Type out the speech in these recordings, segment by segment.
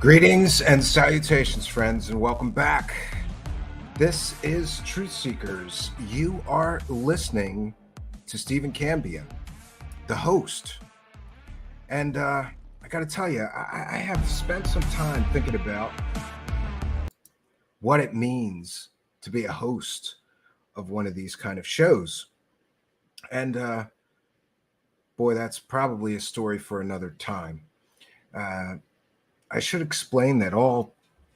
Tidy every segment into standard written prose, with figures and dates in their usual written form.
Greetings and salutations, friends, and welcome back. This is Truth Seekers. You are listening to Stephen Cambion, the host. And I got to tell you, I have spent some time thinking about what it means to be a host of one of these kind of shows. And boy, that's probably a story for another time. I should explain that all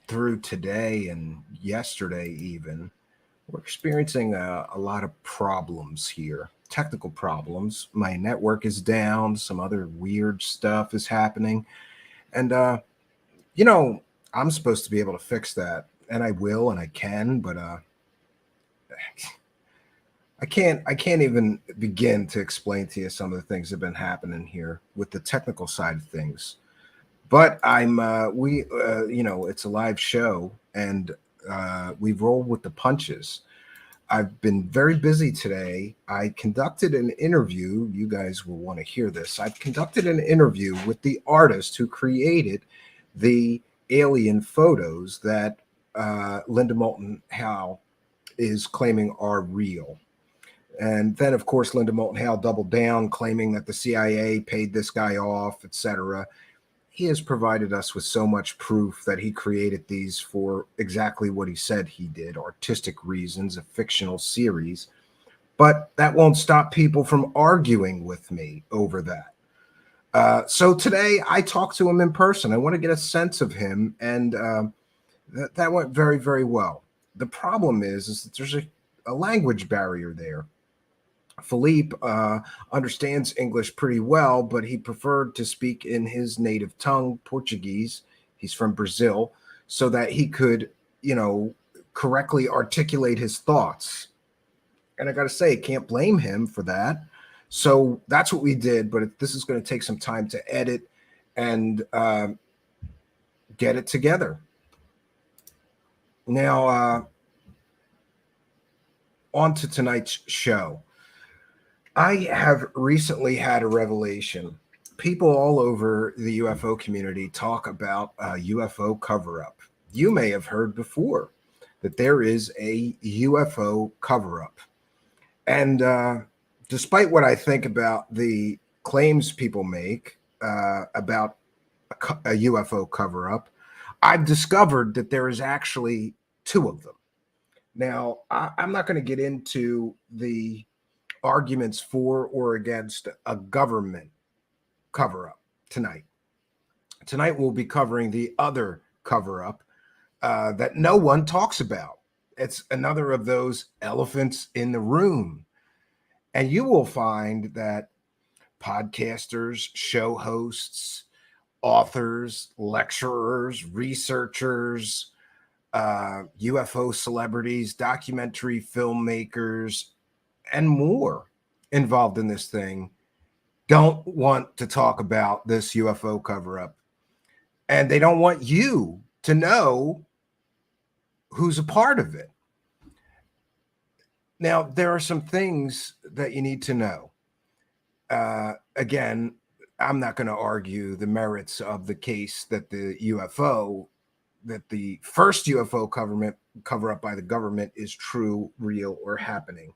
through today and yesterday even, we're experiencing a lot of problems here, technical problems. My network is down, some other weird stuff is happening. And, I'm supposed to be able to fix that, and I will, and I can, but I can't even begin to explain to you some of the things that have been happening here with the technical side of things. But it's a live show, and we roll with the punches. I've been very busy today. I conducted an interview. You guys will want to hear this. I've conducted an interview with the artist who created the alien photos that Linda Moulton Howe is claiming are real. And then, of course, Linda Moulton Howe doubled down, claiming that the CIA paid this guy off, etc. He has provided us with so much proof that he created these for exactly what he said he did, artistic reasons, a fictional series. But that won't stop people from arguing with me over that. So today I talked to him in person. I want to get a sense of him, and that went very, very well. The problem is that there's a language barrier there. Philippe understands English pretty well, but he preferred to speak in his native tongue, Portuguese. He's from Brazil, so that he could, correctly articulate his thoughts. And I got to say, can't blame him for that. So that's what we did, but this is going to take some time to edit and get it together. Now, on to tonight's show. I have recently had a revelation. People all over the UFO community talk about a UFO cover-up. You may have heard before that there is a UFO cover-up. And despite what I think about the claims people make about a UFO cover-up, I've discovered that there is actually two of them. Now, I'm not going to get into the arguments for or against a government cover-up tonight. Tonight we'll be covering the other cover-up that no one talks about. It's another of those elephants in the room. And you will find that podcasters, show hosts, authors, lecturers, researchers, UFO celebrities, documentary filmmakers, and more involved in this thing don't want to talk about this UFO cover-up. And they don't want you to know who's a part of it. Now, there are some things that you need to know. Again, I'm not going to argue the merits of the case that the first UFO cover-up by the government is true, real, or happening.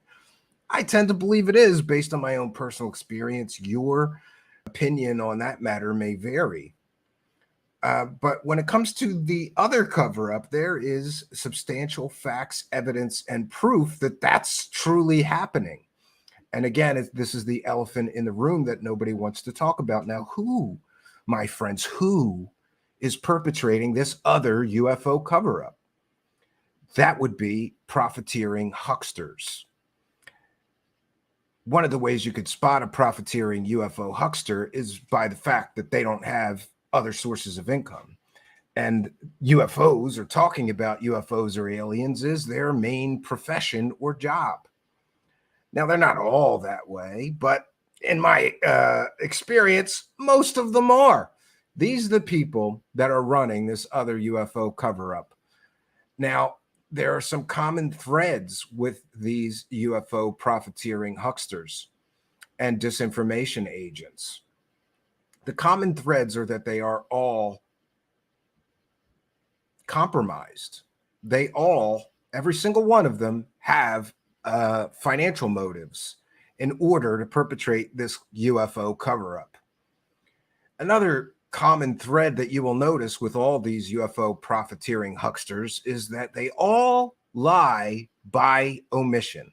I tend to believe it is based on my own personal experience. Your opinion on that matter may vary. But when it comes to the other cover-up, there is substantial facts, evidence, and proof that that's truly happening. And again, this is the elephant in the room that nobody wants to talk about. Now, who, my friends, who is perpetrating this other UFO cover-up? That would be profiteering hucksters. One of the ways you could spot a profiteering UFO huckster is by the fact that they don't have other sources of income. And UFOs, or talking about UFOs or aliens, is their main profession or job. Now, they're not all that way, but in my experience, most of them are. These are the people that are running this other UFO cover-up. Now, there are some common threads with these UFO profiteering hucksters and disinformation agents. The common threads are that they are all compromised. They all, every single one of them, have financial motives in order to perpetrate this UFO cover-up. Another common thread that you will notice with all these UFO profiteering hucksters is that they all lie by omission.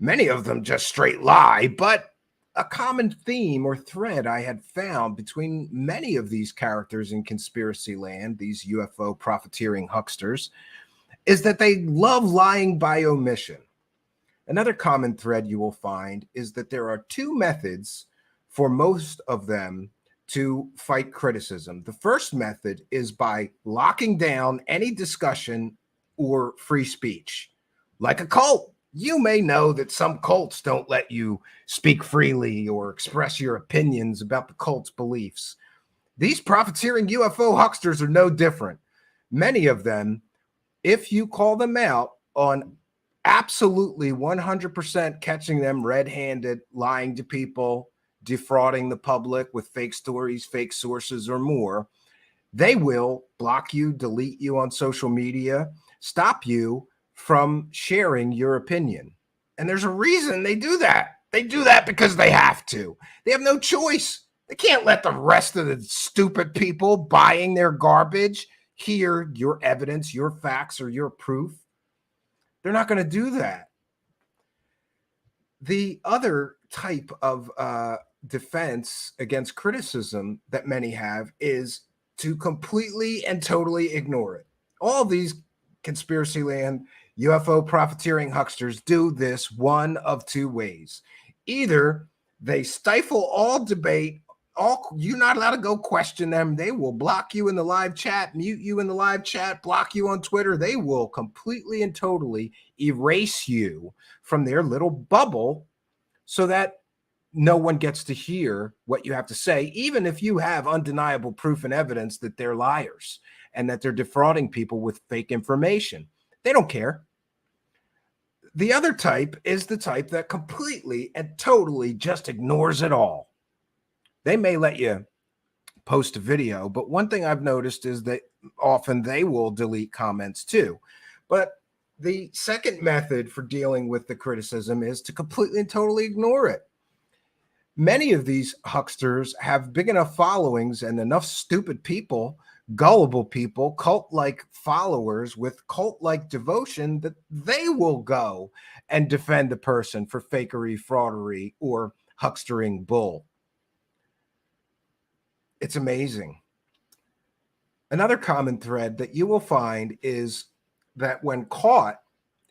Many of them just straight lie, but a common theme or thread I had found between many of these characters in conspiracy land, these UFO profiteering hucksters, is that they love lying by omission. Another common thread you will find is that there are two methods for most of them to fight criticism. The first method is by locking down any discussion or free speech, like a cult. You may know that some cults don't let you speak freely or express your opinions about the cult's beliefs. These profiteering UFO hucksters are no different. Many of them, if you call them out on absolutely 100% catching them red-handed, lying to people, defrauding the public with fake stories, fake sources, or more, they will block you, delete you on social media, stop you from sharing your opinion. And there's a reason they do that. They do that because they have to. They have no choice. They can't let the rest of the stupid people buying their garbage hear your evidence, your facts, or your proof. They're not going to do that. The other type of defense against criticism that many have is to completely and totally ignore it. All these conspiracy land UFO profiteering hucksters do this one of two ways. Either they stifle all debate, you're not allowed to go question them. They will block you in the live chat, mute you in the live chat, block you on Twitter. They will completely and totally erase you from their little bubble so that no one gets to hear what you have to say, even if you have undeniable proof and evidence that they're liars and that they're defrauding people with fake information. They don't care. The other type is the type that completely and totally just ignores it all. They may let you post a video, but one thing I've noticed is that often they will delete comments too. But the second method for dealing with the criticism is to completely and totally ignore it. Many of these hucksters have big enough followings and enough stupid people, gullible people, cult-like followers with cult-like devotion that they will go and defend the person for fakery, fraudery, or huckstering bull. It's amazing. Another common thread that you will find is that when caught,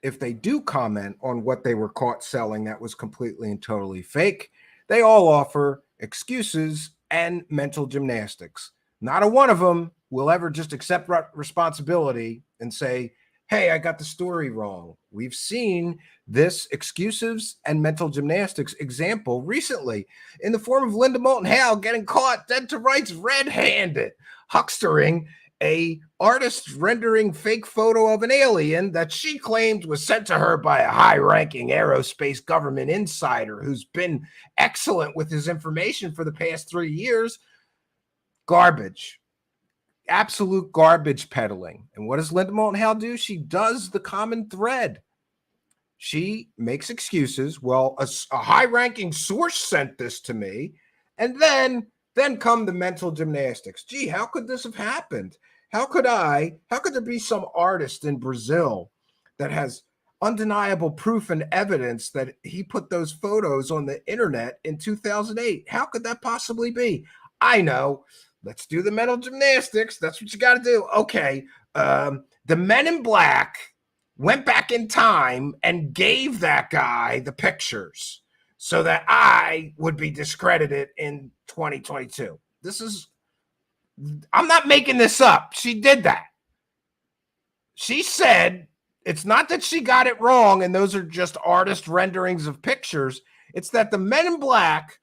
if they do comment on what they were caught selling that was completely and totally fake, they all offer excuses and mental gymnastics. Not a one of them will ever just accept responsibility and say, hey, I got the story wrong. We've seen this excuses and mental gymnastics example recently in the form of Linda Moulton Howe getting caught dead to rights red-handed, huckstering a artist rendering fake photo of an alien that she claimed was sent to her by a high-ranking aerospace government insider who's been excellent with his information for the past 3 years. Garbage. Absolute garbage peddling. And what does Linda Moulton Howe do? She does the common thread. She makes excuses. Well, a high-ranking source sent this to me. And then come the mental gymnastics. Gee, how could this have happened? How could there be some artist in Brazil that has undeniable proof and evidence that he put those photos on the internet in 2008? How could that possibly be? I know. Let's do the mental gymnastics. That's what you got to do. Okay. The Men in Black went back in time and gave that guy the pictures so that I would be discredited in 2022. I'm not making this up. She did that. She said it's not that she got it wrong and those are just artist renderings of pictures. It's that the Men in Black,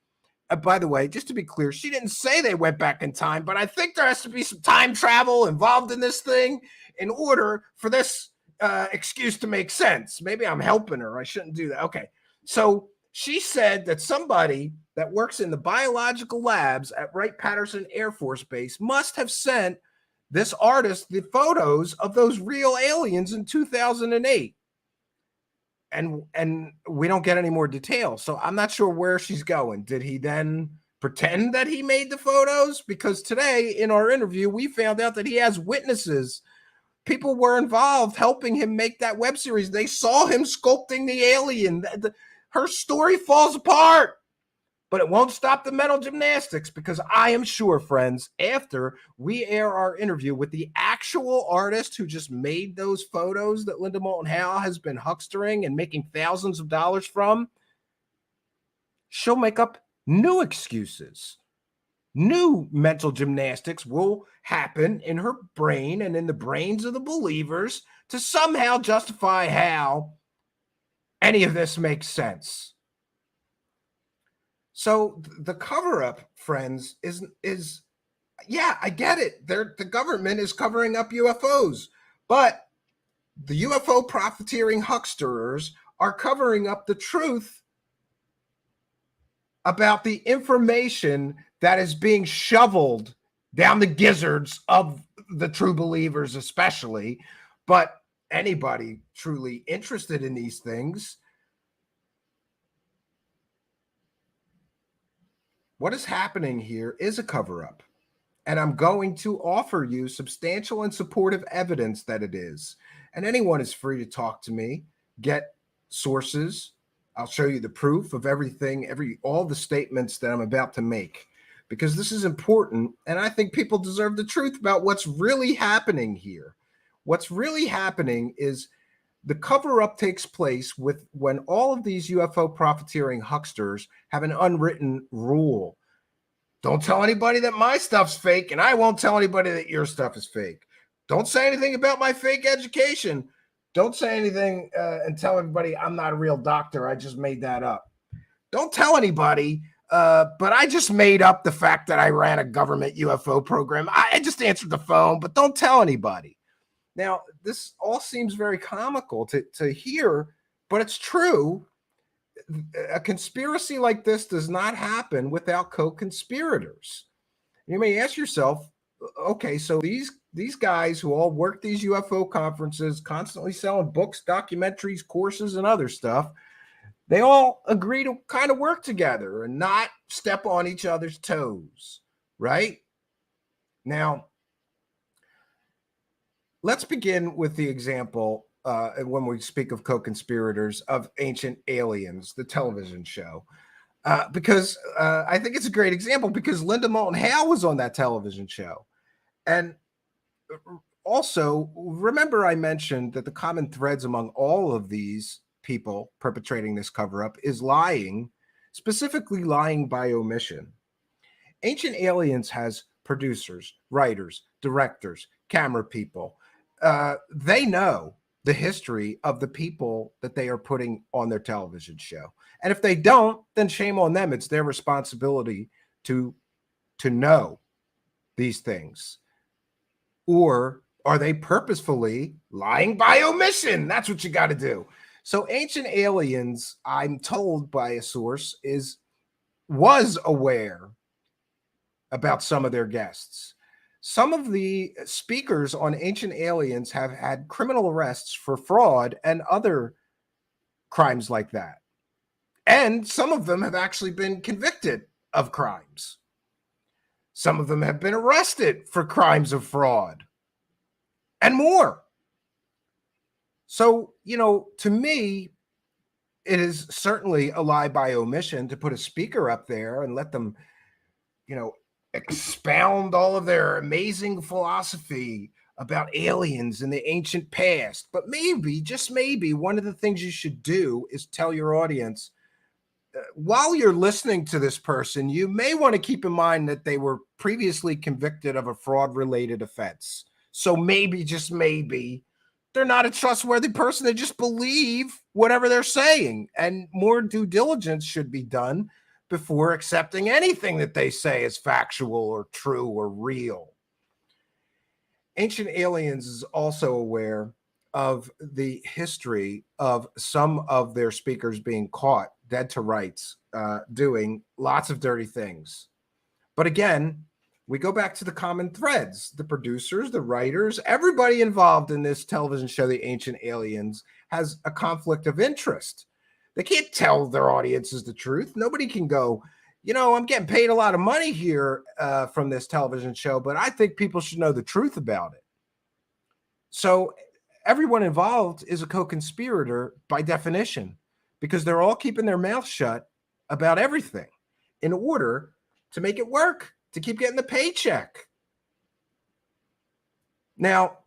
by the way, just to be clear, she didn't say they went back in time, but I think there has to be some time travel involved in this thing in order for this excuse to make sense. Maybe I'm helping her. I shouldn't do that. Okay. So she said that somebody that works in the biological labs at Wright-Patterson Air Force Base must have sent this artist the photos of those real aliens in 2008. And we don't get any more details. So I'm not sure where she's going. Did he then pretend that he made the photos? Because today in our interview, we found out that he has witnesses. People were involved helping him make that web series. They saw him sculpting the alien. Her story falls apart. But it won't stop the mental gymnastics, because I am sure, friends, after we air our interview with the actual artist who just made those photos that Linda Moulton Howe has been huckstering and making thousands of dollars from, she'll make up new excuses. New mental gymnastics will happen in her brain and in the brains of the believers to somehow justify how any of this makes sense. So the cover-up, friends, is yeah, I get it. The government is covering up UFOs, but the UFO profiteering hucksterers are covering up the truth about the information that is being shoveled down the gizzards of the true believers, especially, but anybody truly interested in these things. What is happening here is a cover-up, and I'm going to offer you substantial and supportive evidence that it is. And anyone is free to talk to me, get sources. I'll show you the proof of everything, all the statements that I'm about to make, because this is important, and I think people deserve the truth about what's really happening here. What's really happening is the cover-up takes place when all of these UFO profiteering hucksters have an unwritten rule. Don't tell anybody that my stuff's fake, and I won't tell anybody that your stuff is fake. Don't say anything about my fake education. Don't say anything and tell everybody I'm not a real doctor. I just made that up. Don't tell anybody, but I just made up the fact that I ran a government UFO program. I just answered the phone, but don't tell anybody. Now, this all seems very comical to hear, but it's true. A conspiracy like this does not happen without co-conspirators. You may ask yourself, okay, so these guys who all work these UFO conferences, constantly selling books, documentaries, courses, and other stuff, they all agree to kind of work together and not step on each other's toes, right? Now, let's begin with the example, when we speak of co-conspirators, of Ancient Aliens, the television show, because I think it's a great example, because Linda Moulton Howe was on that television show. And also, remember I mentioned that the common threads among all of these people perpetrating this cover-up is lying, specifically lying by omission. Ancient Aliens has producers, writers, directors, camera people. They know the history of the people that they are putting on their television show. And if they don't, then shame on them. It's their responsibility to know these things. Or are they purposefully lying by omission? That's what you got to do. So Ancient Aliens, I'm told by a source, was aware about some of their guests. Some of the speakers on Ancient Aliens have had criminal arrests for fraud and other crimes like that. And some of them have actually been convicted of crimes. Some of them have been arrested for crimes of fraud and more. So, to me, it is certainly a lie by omission to put a speaker up there and let them, expound all of their amazing philosophy about aliens in the ancient past. But maybe, just maybe, one of the things you should do is tell your audience, while you're listening to this person, you may want to keep in mind that they were previously convicted of a fraud-related offense. So maybe, just maybe, they're not a trustworthy person. They just believe whatever they're saying. And more due diligence should be done before accepting anything that they say as factual or true or real. Ancient Aliens is also aware of the history of some of their speakers being caught dead to rights, doing lots of dirty things. But again, We go back to the common threads. The producers, the writers, everybody involved in this television show, The Ancient Aliens, has a conflict of interest. They can't tell their audiences the truth. Nobody can go, I'm getting paid a lot of money here from this television show, but I think people should know the truth about it. So everyone involved is a co-conspirator by definition, because they're all keeping their mouth shut about everything in order to make it work, to keep getting the paycheck. Now,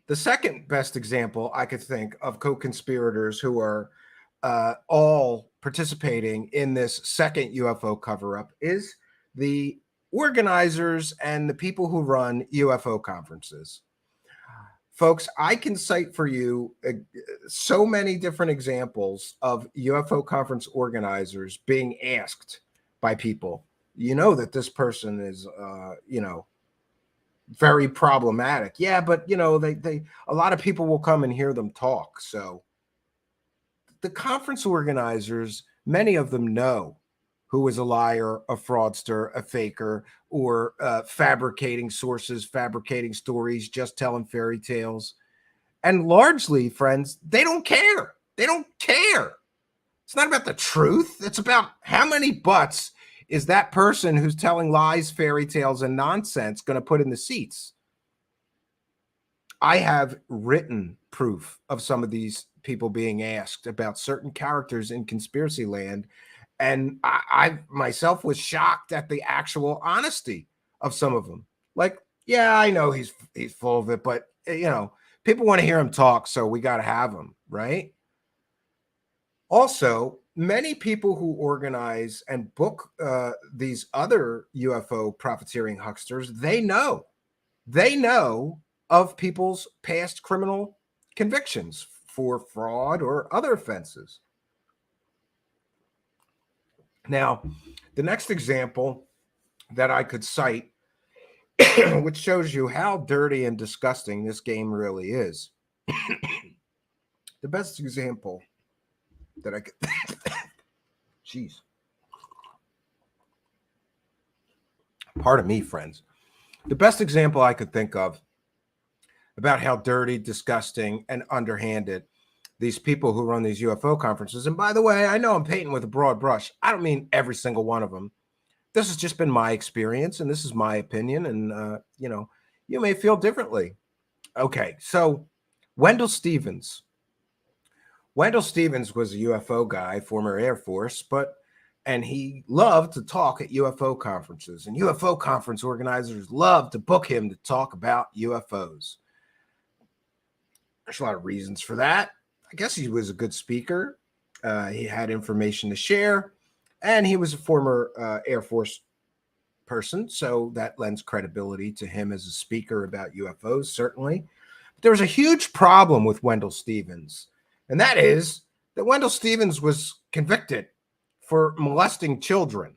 the second best example I could think of co-conspirators who are all participating in this second UFO cover-up is the organizers and the people who run UFO conferences. Folks, I can cite for you so many different examples of UFO conference organizers being asked by people, that this person is, very problematic. Yeah, but, a lot of people will come and hear them talk. So the conference organizers, many of them know who is a liar, a fraudster, a faker, or fabricating sources, fabricating stories, just telling fairy tales. And largely, friends, they don't care. They don't care. It's not about the truth. It's about how many butts is that person who's telling lies, fairy tales, and nonsense going to put in the seats. I have written proof of some of these people being asked about certain characters in conspiracy land. And I myself was shocked at the actual honesty of some of them. Like, yeah, I know he's full of it, but people want to hear him talk, so we got to have him, right? Also, many people who organize and book these other UFO profiteering hucksters, they know of people's past criminal convictions for fraud or other offenses. Now, the next example that I could cite, which shows you how dirty and disgusting this game really is. The best example that I could, jeez. Pardon me, friends. The best example I could think of about how dirty, disgusting, and underhanded these people who run these UFO conferences. And by the way, I know I'm painting with a broad brush. I don't mean every single one of them. This has just been my experience, and this is my opinion. And, you may feel differently. Okay, so Wendell Stevens. Wendell Stevens was a UFO guy, former Air Force, and he loved to talk at UFO conferences. And UFO conference organizers loved to book him to talk about UFOs. There's a lot of reasons for that. I guess he was a good speaker. He had information to share, and he was a former Air Force person, so that lends credibility to him as a speaker about UFOs, certainly. But there was a huge problem with Wendell Stevens, and that is that Wendell Stevens was convicted for molesting children.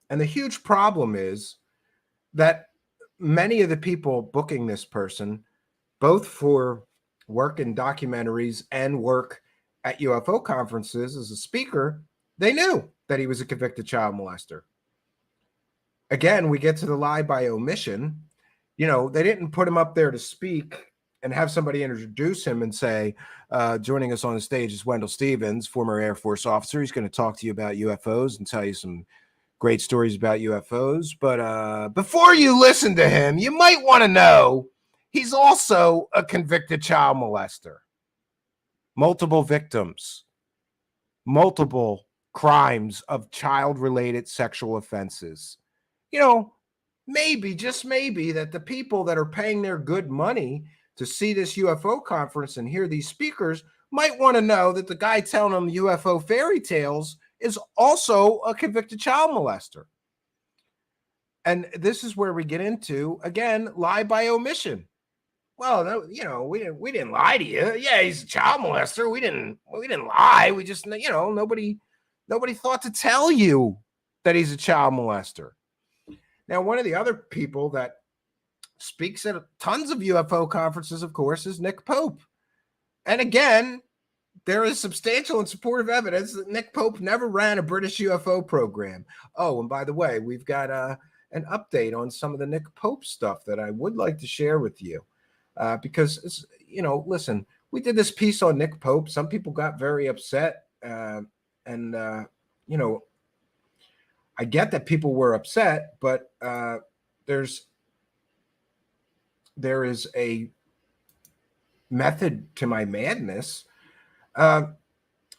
And the huge problem is that many of the people booking this person, both for work in documentaries and work at UFO conferences as a speaker, they knew that he was a convicted child molester. Again, we get to the lie by omission. They didn't put him up there to speak and have somebody introduce him and say, joining us on the stage is Wendell Stevens, former Air Force officer. He's going to talk to you about UFOs and tell you some great stories about UFOs. But before you listen to him, you might want to know he's also a convicted child molester. Multiple victims, multiple crimes of child-related sexual offenses. Maybe, just maybe, that the people that are paying their good money to see this UFO conference and hear these speakers might want to know that the guy telling them UFO fairy tales is also a convicted child molester. And this is where we get into, again, lie by omission. Well, no, we didn't lie to you. Yeah, he's a child molester. We didn't lie. We just, nobody thought to tell you that he's a child molester. Now, one of the other people that speaks at tons of UFO conferences, of course, is Nick Pope. And again, there is substantial and supportive evidence that Nick Pope never ran a British UFO program. Oh, and by the way, we've got an update on some of the Nick Pope stuff that I would like to share with you. Because, it's, listen, we did this piece on Nick Pope. Some people got very upset. I get that people were upset, but there is a method to my madness.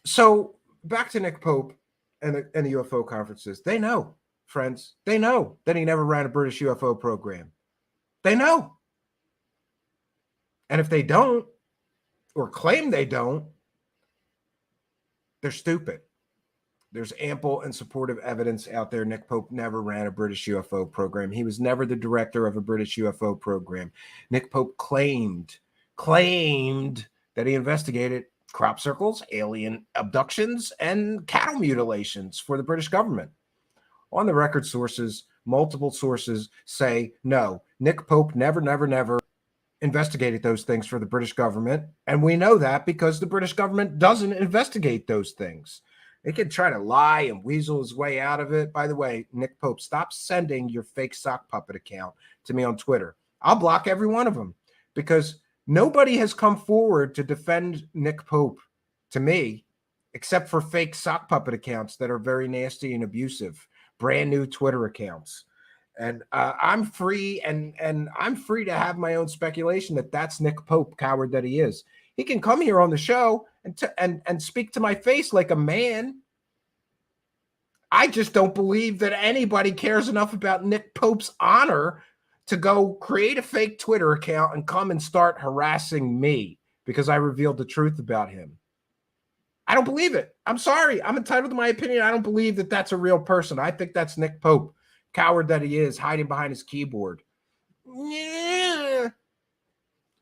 So back to Nick Pope and the UFO conferences. They know, friends. They know that he never ran a British UFO program. They know. And if they don't, or claim they don't, they're stupid. There's ample and supportive evidence out there. Nick Pope never ran a British UFO program. He was never the director of a British UFO program. Nick Pope claimed that he investigated crop circles, alien abductions, and cattle mutilations for the British government. On the record sources, multiple sources say, no, Nick Pope never investigated those things for the British government. And we know that because the British government doesn't investigate those things. They can try to lie and weasel his way out of it. By the way, Nick Pope, stop sending your fake sock puppet account to me on Twitter. I'll block every one of them because nobody has come forward to defend Nick Pope to me, except for fake sock puppet accounts that are very nasty and abusive, brand new Twitter accounts. And I'm free, and I'm free to have my own speculation that that's Nick Pope, coward that he is. He can come here on the show and speak to my face like a man. I just don't believe that anybody cares enough about Nick Pope's honor to go create a fake Twitter account and come and start harassing me because I revealed the truth about him. I don't believe it. I'm sorry. I'm entitled to my opinion. I don't believe that that's a real person. I think that's Nick Pope, coward that he is, hiding behind his keyboard. Yeah.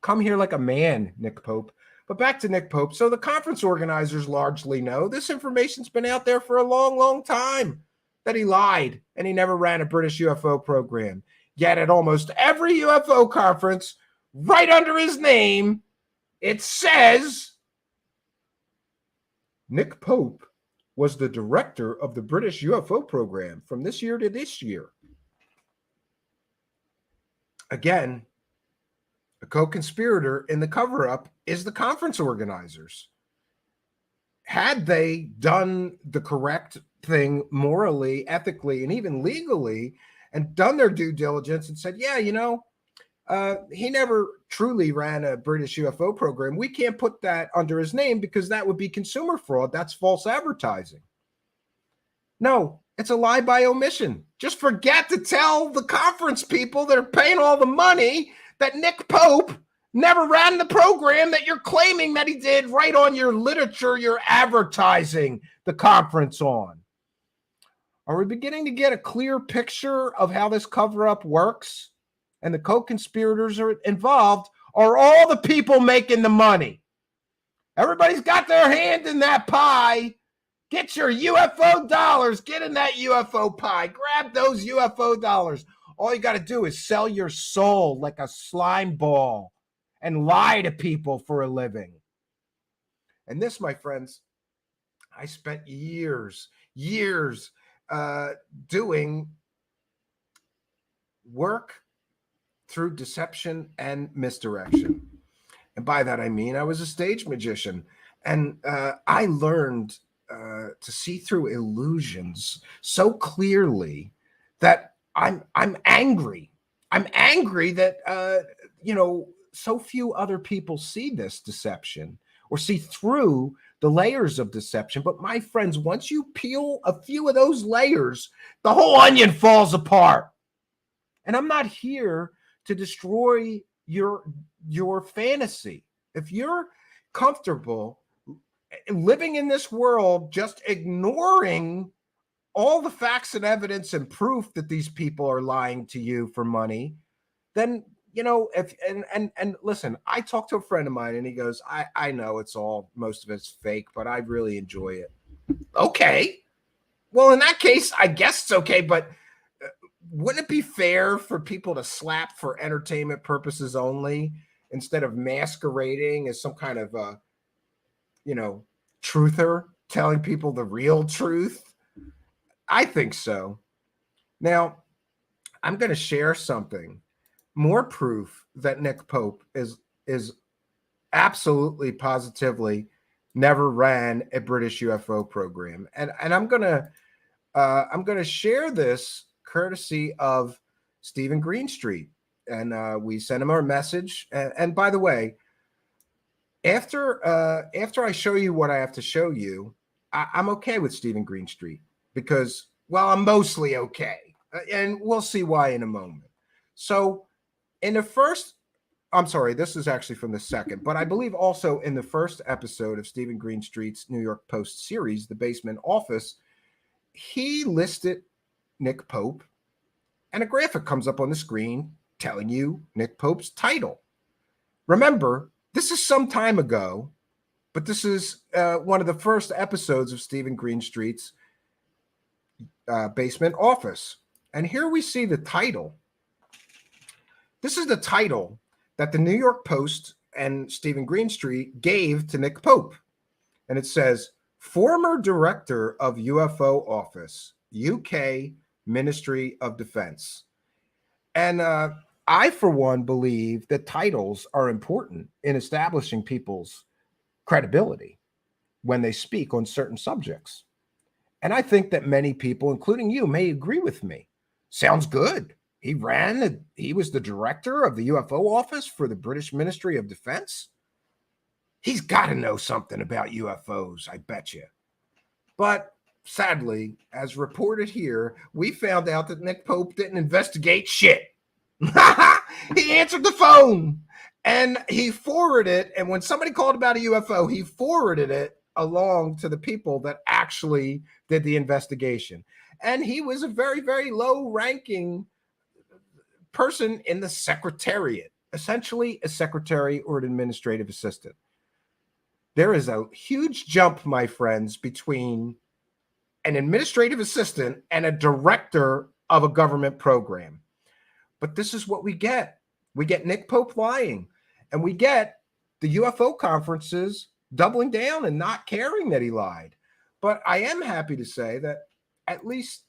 Come here like a man, Nick Pope. But back to Nick Pope. So the conference organizers largely know this information's been out there for a long, long time, that he lied and he never ran a British UFO program. Yet at almost every UFO conference, right under his name, it says Nick Pope was the director of the British UFO program from this year to this year. Again, a co-conspirator in the cover-up is the conference organizers. Had they done the correct thing morally, ethically, and even legally, and done their due diligence and said, yeah, he never truly ran a British UFO program, we can't put that under his name because that would be consumer fraud. That's false advertising. No, it's a lie by omission. Just forget to tell the conference people that are paying all the money that Nick Pope never ran the program that you're claiming that he did right on your literature you're advertising the conference on. Are we beginning to get a clear picture of how this cover-up works? And the co-conspirators are involved are all the people making the money. Everybody's got their hand in that pie. Get your UFO dollars. Get in that UFO pie. Grab those UFO dollars. All you got to do is sell your soul like a slime ball and lie to people for a living. And this, my friends, I spent years doing work through deception and misdirection. And by that, I mean I was a stage magician. And I learned to see through illusions so clearly that I'm angry. I'm angry that, so few other people see this deception or see through the layers of deception. But my friends, once you peel a few of those layers, the whole onion falls apart. And I'm not here to destroy your fantasy. If you're comfortable living in this world, just ignoring all the facts and evidence and proof that these people are lying to you for money, then, listen, I talked to a friend of mine and he goes, I know most of it's fake, but I really enjoy it. Okay. Well, in that case, I guess it's okay, but wouldn't it be fair for people to slap for entertainment purposes only instead of masquerading as some kind of, truther telling people the real truth? I think so. Now, I'm going to share something, more proof that Nick Pope is absolutely positively never ran a British UFO program. And I'm going to share this courtesy of Stephen Greenstreet. And we sent him our message. And by the way, after I show you what I have to show you, I'm okay with Stephen Greenstreet because, well, I'm mostly okay. And we'll see why in a moment. So in the first, I'm sorry, this is actually from the second, but I believe also in the first episode of Stephen Greenstreet's New York Post series, The Basement Office, he listed Nick Pope, and a graphic comes up on the screen telling you Nick Pope's title. Remember, this is some time ago, but this is one of the first episodes of Stephen Greenstreet's Basement Office. And here we see the title. This is the title that the New York Post and Stephen Greenstreet gave to Nick Pope. And it says, former director of UFO Office, UK Ministry of Defense. And I, for one, believe that titles are important in establishing people's credibility when they speak on certain subjects. And I think that many people, including you, may agree with me. Sounds good. He was the director of the UFO office for the British Ministry of Defense. He's got to know something about UFOs, I bet you. But sadly, as reported here, we found out that Nick Pope didn't investigate shit. He answered the phone and he forwarded it. And when somebody called about a UFO, he forwarded it along to the people that actually did the investigation. And he was a very, very low-ranking person in the secretariat, essentially a secretary or an administrative assistant. There is a huge jump, my friends, between an administrative assistant and a director of a government program. But this is what we get. We get Nick Pope lying, and we get the UFO conferences doubling down and not caring that he lied. But I am happy to say that at least,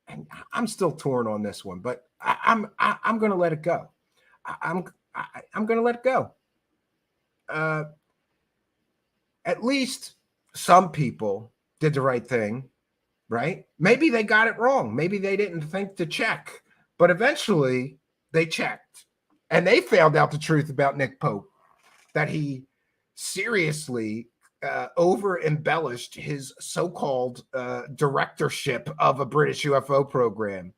and I'm still torn on this one, but I'm going to let it go. I'm going to let it go. At least some people did the right thing, right? Maybe they got it wrong. Maybe they didn't think to check, but eventually they checked and they found out the truth about Nick Pope, that he seriously over embellished his so-called directorship of a British UFO program.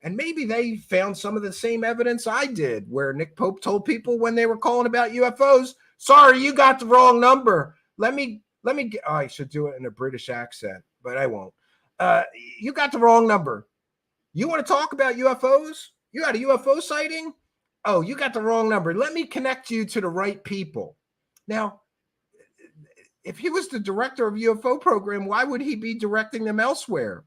And maybe they found some of the same evidence I did, where Nick Pope told people when they were calling about UFOs, sorry, you got the wrong number. Let me I should do it in a British accent, but I won't. You got the wrong number. You want to talk about UFOs? You got a UFO sighting? Oh, you got the wrong number. Let me connect you to the right people. Now, if he was the director of UFO program, why would he be directing them elsewhere?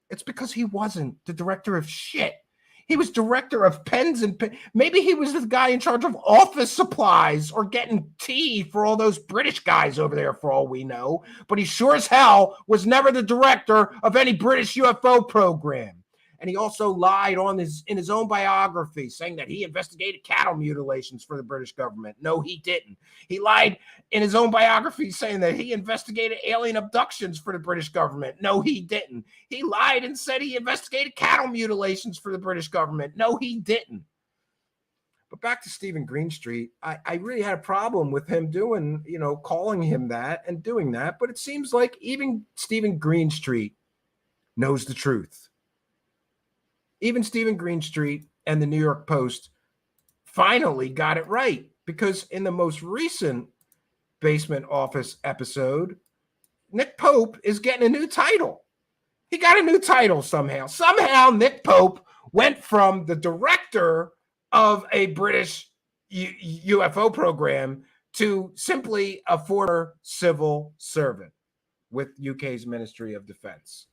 It's because he wasn't the director of shit. He was director of pens and maybe he was the guy in charge of office supplies or getting tea for all those British guys over there, for all we know. But he sure as hell was never the director of any British UFO program. And he also lied in his own biography, saying that he investigated cattle mutilations for the British government. No, he didn't. He lied in his own biography, saying that he investigated alien abductions for the British government. No, he didn't. He lied and said he investigated cattle mutilations for the British government. No, he didn't. But back to Stephen Greenstreet, I really had a problem with him calling him that and doing that. But it seems like even Stephen Greenstreet knows the truth. Even Stephen Greenstreet and the New York Post finally got it right, because in the most recent Basement Office episode, Nick Pope is getting a new title. He got a new title somehow. Somehow Nick Pope went from the director of a British UFO program to simply a former civil servant with UK's Ministry of Defense.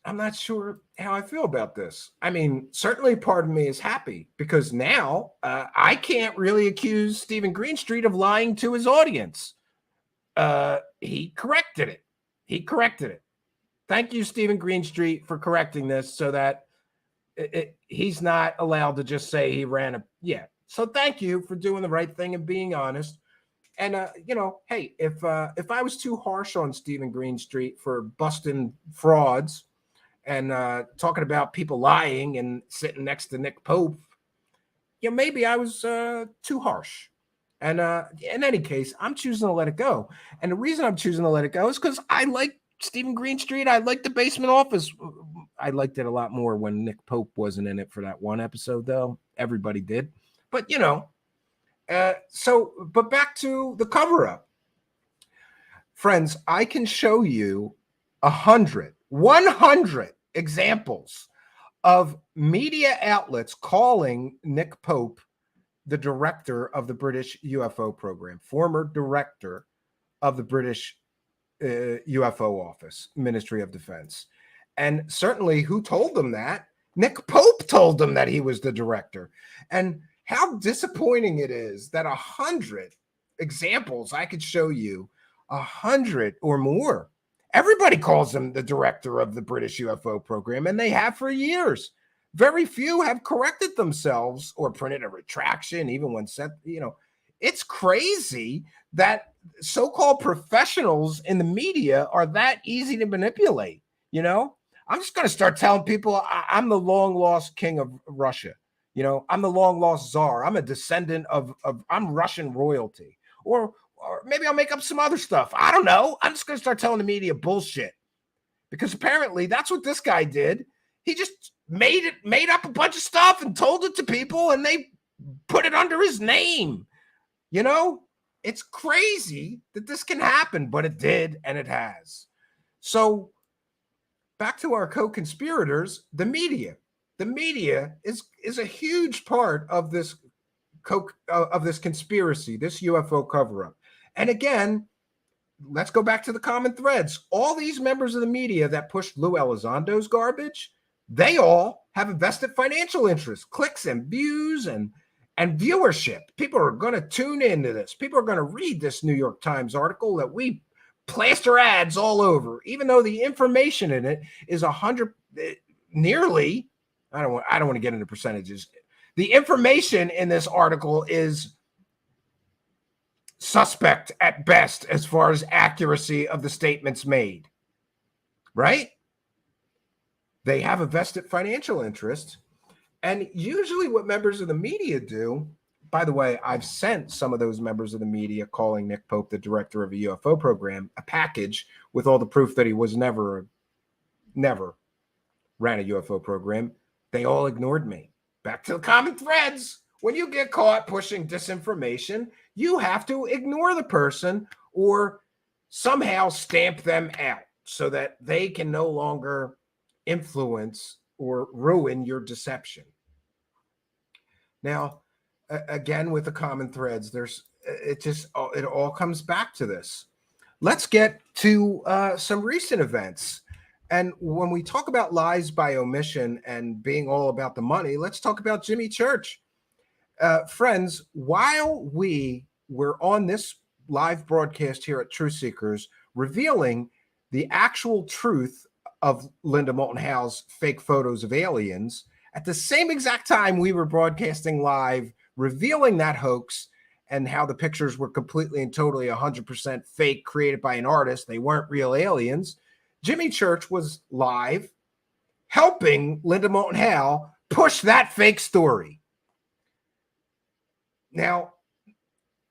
I'm not sure how I feel about this. I mean, certainly part of me is happy because now I can't really accuse Stephen Greenstreet of lying to his audience. he corrected it. He corrected it. Thank you, Stephen Greenstreet, for correcting this so that he's not allowed to just say he ran a, yeah. So thank you for doing the right thing and being honest. And, hey, if I was too harsh on Stephen Greenstreet for busting frauds and talking about people lying and sitting next to Nick Pope, maybe I was too harsh. And in any case, I'm choosing to let it go. And the reason I'm choosing to let it go is because I like Stephen Greenstreet. I like the Basement Office. I liked it a lot more when Nick Pope wasn't in it for that one episode, though. Everybody did. But, but back to the cover-up. Friends, I can show you 100 examples of media outlets calling Nick Pope the director of the British UFO program, former director of the British UFO office, Ministry of Defense. And certainly who told them that? Nick Pope told them that he was the director. And how disappointing it is that 100 examples, I could show you 100 or more. Everybody calls him the director of the British UFO program, and they have for years. Very few have corrected themselves or printed a retraction, even when said, it's crazy that so-called professionals in the media are that easy to manipulate. I'm just going to start telling people I'm the long-lost king of Russia. I'm the long-lost czar. I'm a descendant of I'm Russian royalty. Or maybe I'll make up some other stuff. I don't know. I'm just going to start telling the media bullshit. Because apparently that's what this guy did. He just made up a bunch of stuff and told it to people, and they put it under his name. It's crazy that this can happen, but it did, and it has. So back to our co-conspirators, the media. The media is a huge part of this conspiracy, this UFO cover-up. And again, let's go back to the common threads. All these members of the media that pushed Lou Elizondo's garbage, they all have a vested financial interest, clicks and views and viewership. People are going to tune into this. People are going to read this New York Times article that we plaster ads all over, even though the information in it is 100, nearly. I don't want to get into percentages. The information in this article is suspect at best as far as accuracy of the statements made, right? They have a vested financial interest. And usually what members of the media do, by the way, I've sent some of those members of the media calling Nick Pope the director of a UFO program a package with all the proof that he was never ran a UFO program. They all ignored me. Back to the common threads. When you get caught pushing disinformation, you have to ignore the person or somehow stamp them out so that they can no longer influence or ruin your deception. Now, again, with the common threads, it all comes back to this. Let's get to some recent events. And when we talk about lies by omission and being all about the money, let's talk about Jimmy Church. Friends, while we were on this live broadcast here at Truth Seekers, revealing the actual truth of Linda Moulton Howe's fake photos of aliens, at the same exact time we were broadcasting live, revealing that hoax and how the pictures were completely and totally 100% fake, created by an artist. They weren't real aliens. Jimmy Church was live helping Linda Moulton Howe push that fake story. Now,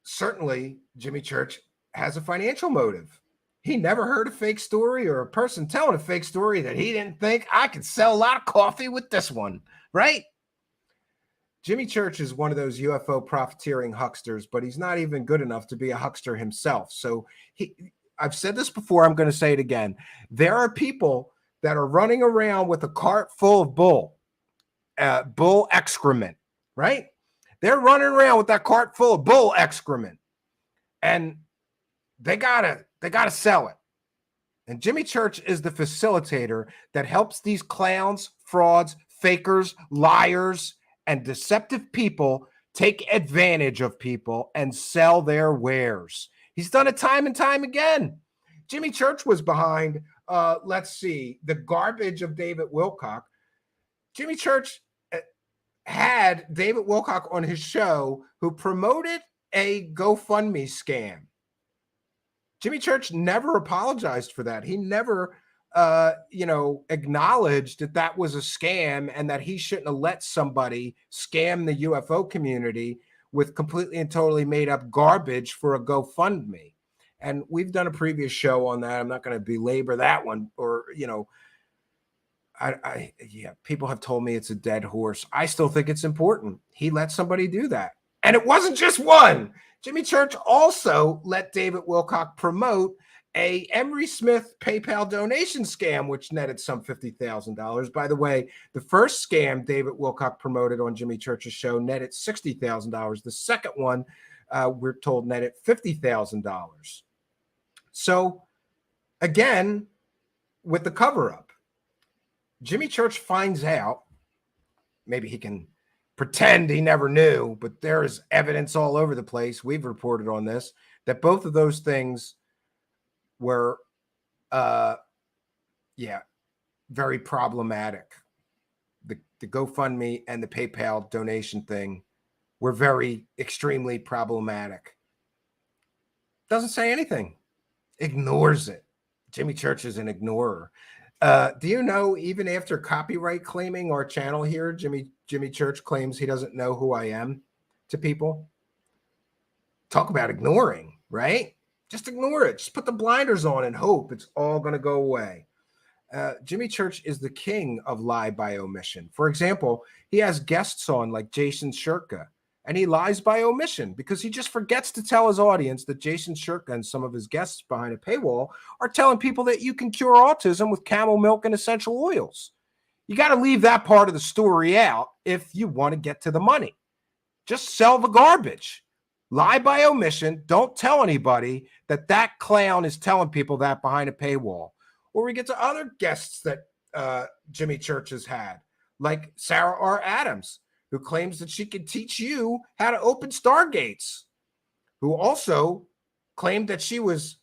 certainly Jimmy Church has a financial motive. He never heard a fake story or a person telling a fake story that he didn't think, I could sell a lot of coffee with this one, right? Jimmy Church is one of those UFO profiteering hucksters, but he's not even good enough to be a huckster himself. So I've said this before, I'm going to say it again. There are people that are running around with a cart full of bull excrement, right? They're running around with that cart full of bull excrement, and they gotta sell it. And Jimmy Church is the facilitator that helps these clowns, frauds, fakers, liars, and deceptive people take advantage of people and sell their wares. He's done it time and time again. Jimmy Church was behind, let's see, the garbage of David Wilcock. Jimmy Church had David Wilcock on his show who promoted a GoFundMe scam. Jimmy Church never apologized for that. He never, acknowledged that that was a scam and that he shouldn't have let somebody scam the UFO community with completely and totally made up garbage for a GoFundMe. And we've done a previous show on that. I'm not going to belabor that one, or, people have told me it's a dead horse. I still think it's important. He let somebody do that. And it wasn't just one. Jimmy Church also let David Wilcock promote a Emery Smith PayPal donation scam, which netted some $50,000. By the way, the first scam David Wilcock promoted on Jimmy Church's show netted $60,000. The second one, we're told, netted $50,000. So again, with the cover-up, Jimmy Church finds out, maybe he can pretend he never knew, but there is evidence all over the place. We've reported on this, that both of those things were, very problematic. The GoFundMe and the PayPal donation thing were very, extremely problematic. Doesn't say anything. Ignores it. Jimmy Church is an ignorer. Do you know, even after copyright claiming our channel here, Jimmy Church claims he doesn't know who I am to people? Talk about ignoring, right? Just ignore it. Just put the blinders on and hope it's all going to go away. Jimmy Church is the king of lie by omission. For example, he has guests on like Jason Shirka, and he lies by omission because he just forgets to tell his audience that Jason Shirka and some of his guests behind a paywall are telling people that you can cure autism with camel milk and essential oils. You got to leave that part of the story out if you want to get to the money. Just sell the garbage. Lie by omission. Don't tell anybody that that clown is telling people that behind a paywall. Or we get to other guests that Jimmy Church has had, like Sarah R. Adams, who claims that she can teach you how to open stargates, who also claimed that she was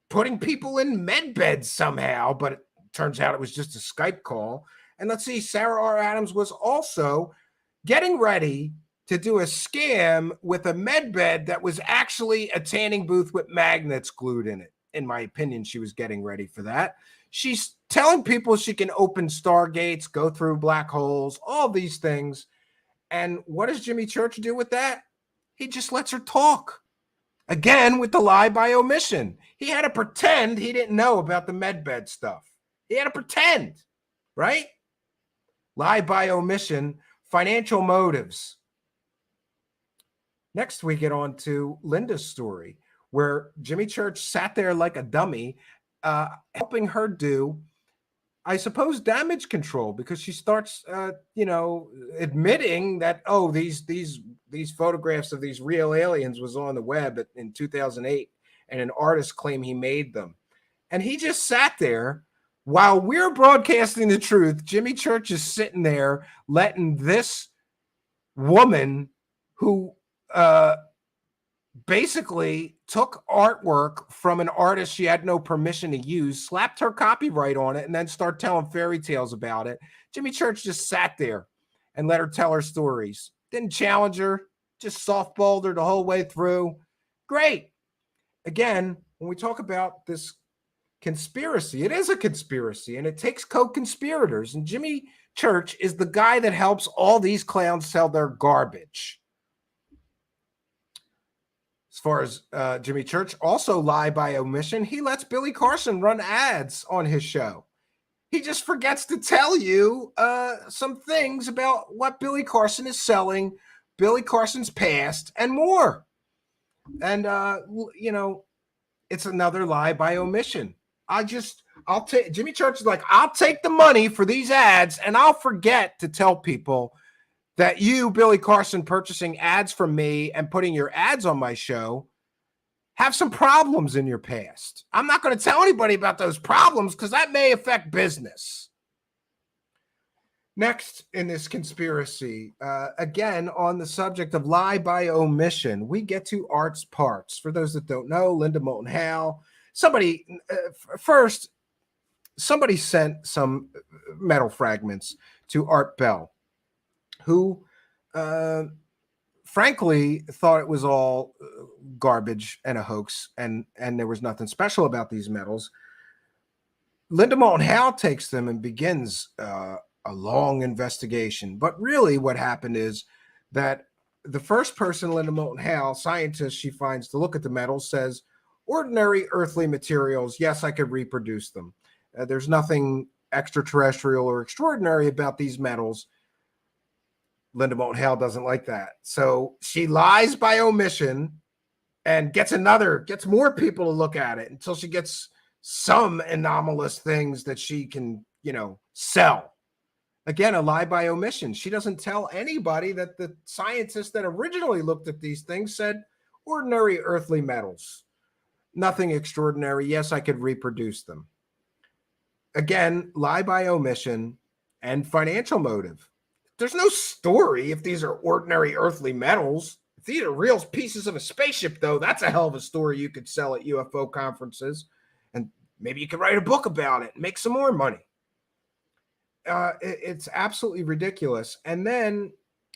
putting people in med beds somehow, but it turns out it was just a Skype call. And let's see, Sarah R. Adams was also getting ready to do a scam with a med bed that was actually a tanning booth with magnets glued in it. In my opinion, she was getting ready for that. She's telling people she can open stargates, go through black holes, all these things. And what does Jimmy Church do with that? He just lets her talk. Again, with the lie by omission. He had to pretend he didn't know about the medbed stuff. He had to pretend, right? Lie by omission, financial motives. Next, we get on to Linda's story, where Jimmy Church sat there like a dummy, helping her do, I suppose, damage control, because she starts, admitting that, oh, these photographs of these real aliens was on the web in 2008, and an artist claimed he made them. And he just sat there while we're broadcasting the truth. Jimmy Church is sitting there letting this woman who basically took artwork from an artist she had no permission to use, slapped her copyright on it, and then start telling fairy tales about it. Jimmy Church just sat there and let her tell her stories. Didn't challenge her, just softballed her the whole way through. Great. Again, when we talk about this conspiracy, it is a conspiracy, and it takes co-conspirators. And Jimmy Church is the guy that helps all these clowns sell their garbage. As far as Jimmy Church, also lie by omission, he lets Billy Carson run ads on his show. He just forgets to tell you some things about what Billy Carson is selling, Billy Carson's past, and more. And, it's another lie by omission. Jimmy Church is like, I'll take the money for these ads, and I'll forget to tell people that you, Billy Carson, purchasing ads from me and putting your ads on my show, have some problems in your past. I'm not going to tell anybody about those problems because that may affect business. Next in this conspiracy, again, on the subject of lie by omission, we get to Art's parts. For those that don't know, Linda Moulton Howe, somebody, first, somebody sent some metal fragments to Art Bell, who frankly thought it was all garbage and a hoax, and there was nothing special about these metals. Linda Moulton Howe takes them and begins a long investigation. But really what happened is that the first person, Linda Moulton Howe, scientist she finds to look at the metals, says, ordinary earthly materials, yes, I could reproduce them. There's nothing extraterrestrial or extraordinary about these metals. Linda Moulton Howe doesn't like that. So she lies by omission and gets more people to look at it until she gets some anomalous things that she can, sell. Again, a lie by omission. She doesn't tell anybody that the scientists that originally looked at these things said ordinary earthly metals, nothing extraordinary. Yes, I could reproduce them. Again, lie by omission and financial motive. There's no story if these are ordinary earthly metals. If these are real pieces of a spaceship, though, that's a hell of a story you could sell at UFO conferences. And maybe you could write a book about it and make some more money. It's absolutely ridiculous. And then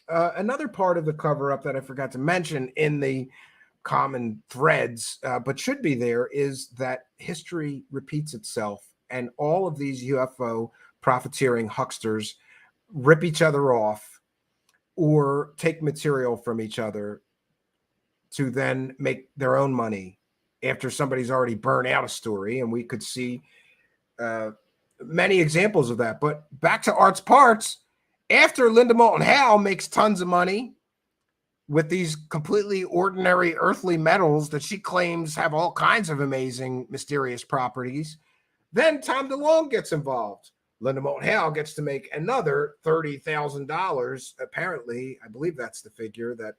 another part of the cover-up that I forgot to mention in the common threads, but should be there, is that history repeats itself. And all of these UFO profiteering hucksters rip each other off or take material from each other to then make their own money after somebody's already burned out a story. And we could see many examples of that. But back to Art's parts, after Linda Moulton Howe makes tons of money with these completely ordinary earthly metals that she claims have all kinds of amazing, mysterious properties, then Tom DeLonge gets involved. Linda Moulton Howe gets to make another $30,000. Apparently, I believe that's the figure that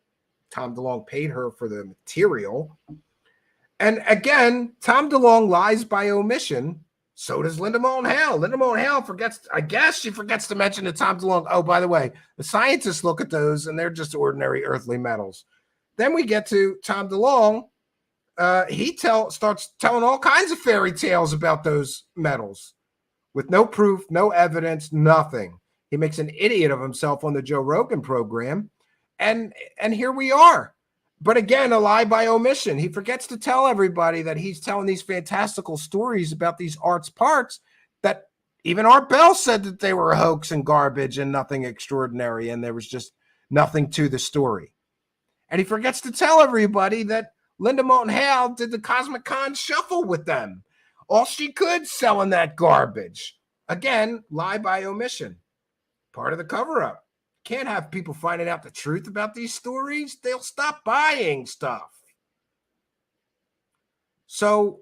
Tom DeLonge paid her for the material. And again, Tom DeLonge lies by omission. So does Linda Moulton Howe. Linda Moulton Howe forgets to mention to Tom DeLonge, oh, by the way, the scientists look at those and they're just ordinary earthly metals. Then we get to Tom DeLonge. He starts telling all kinds of fairy tales about those metals with no proof, no evidence, nothing. He makes an idiot of himself on the Joe Rogan program. And here we are. But again, a lie by omission. He forgets to tell everybody that he's telling these fantastical stories about these Art's parts that even Art Bell said that they were a hoax and garbage and nothing extraordinary, and there was just nothing to the story. And he forgets to tell everybody that Linda Moulton Howe did the Cosmic Con shuffle with them. All she could selling that garbage. Again, lie by omission. Part of the cover-up. Can't have people finding out the truth about these stories. They'll stop buying stuff. So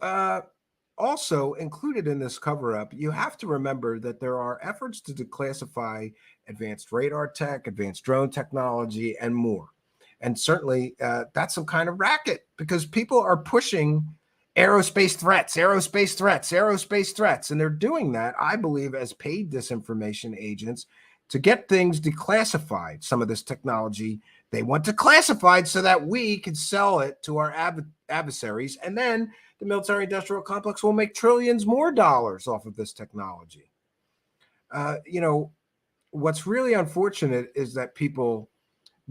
also included in this cover-up, you have to remember that there are efforts to declassify advanced radar tech, advanced drone technology, and more. And certainly that's some kind of racket because people are pushing aerospace threats. And they're doing that, I believe, as paid disinformation agents to get things declassified. Some of this technology they want declassified so that we can sell it to our adversaries. And then the military industrial complex will make trillions more dollars off of this technology. What's really unfortunate is that people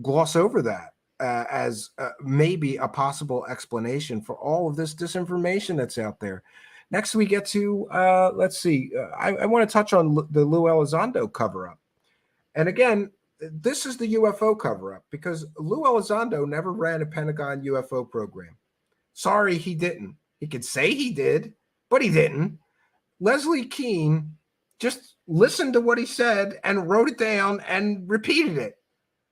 gloss over that as maybe a possible explanation for all of this disinformation that's out there. Next, we get to, let's see, I want to touch on the Lou Elizondo cover-up. And again, this is the UFO cover-up because Lou Elizondo never ran a Pentagon UFO program. Sorry, he didn't. He could say he did, but he didn't. Leslie Kean just listened to what he said and wrote it down and repeated it.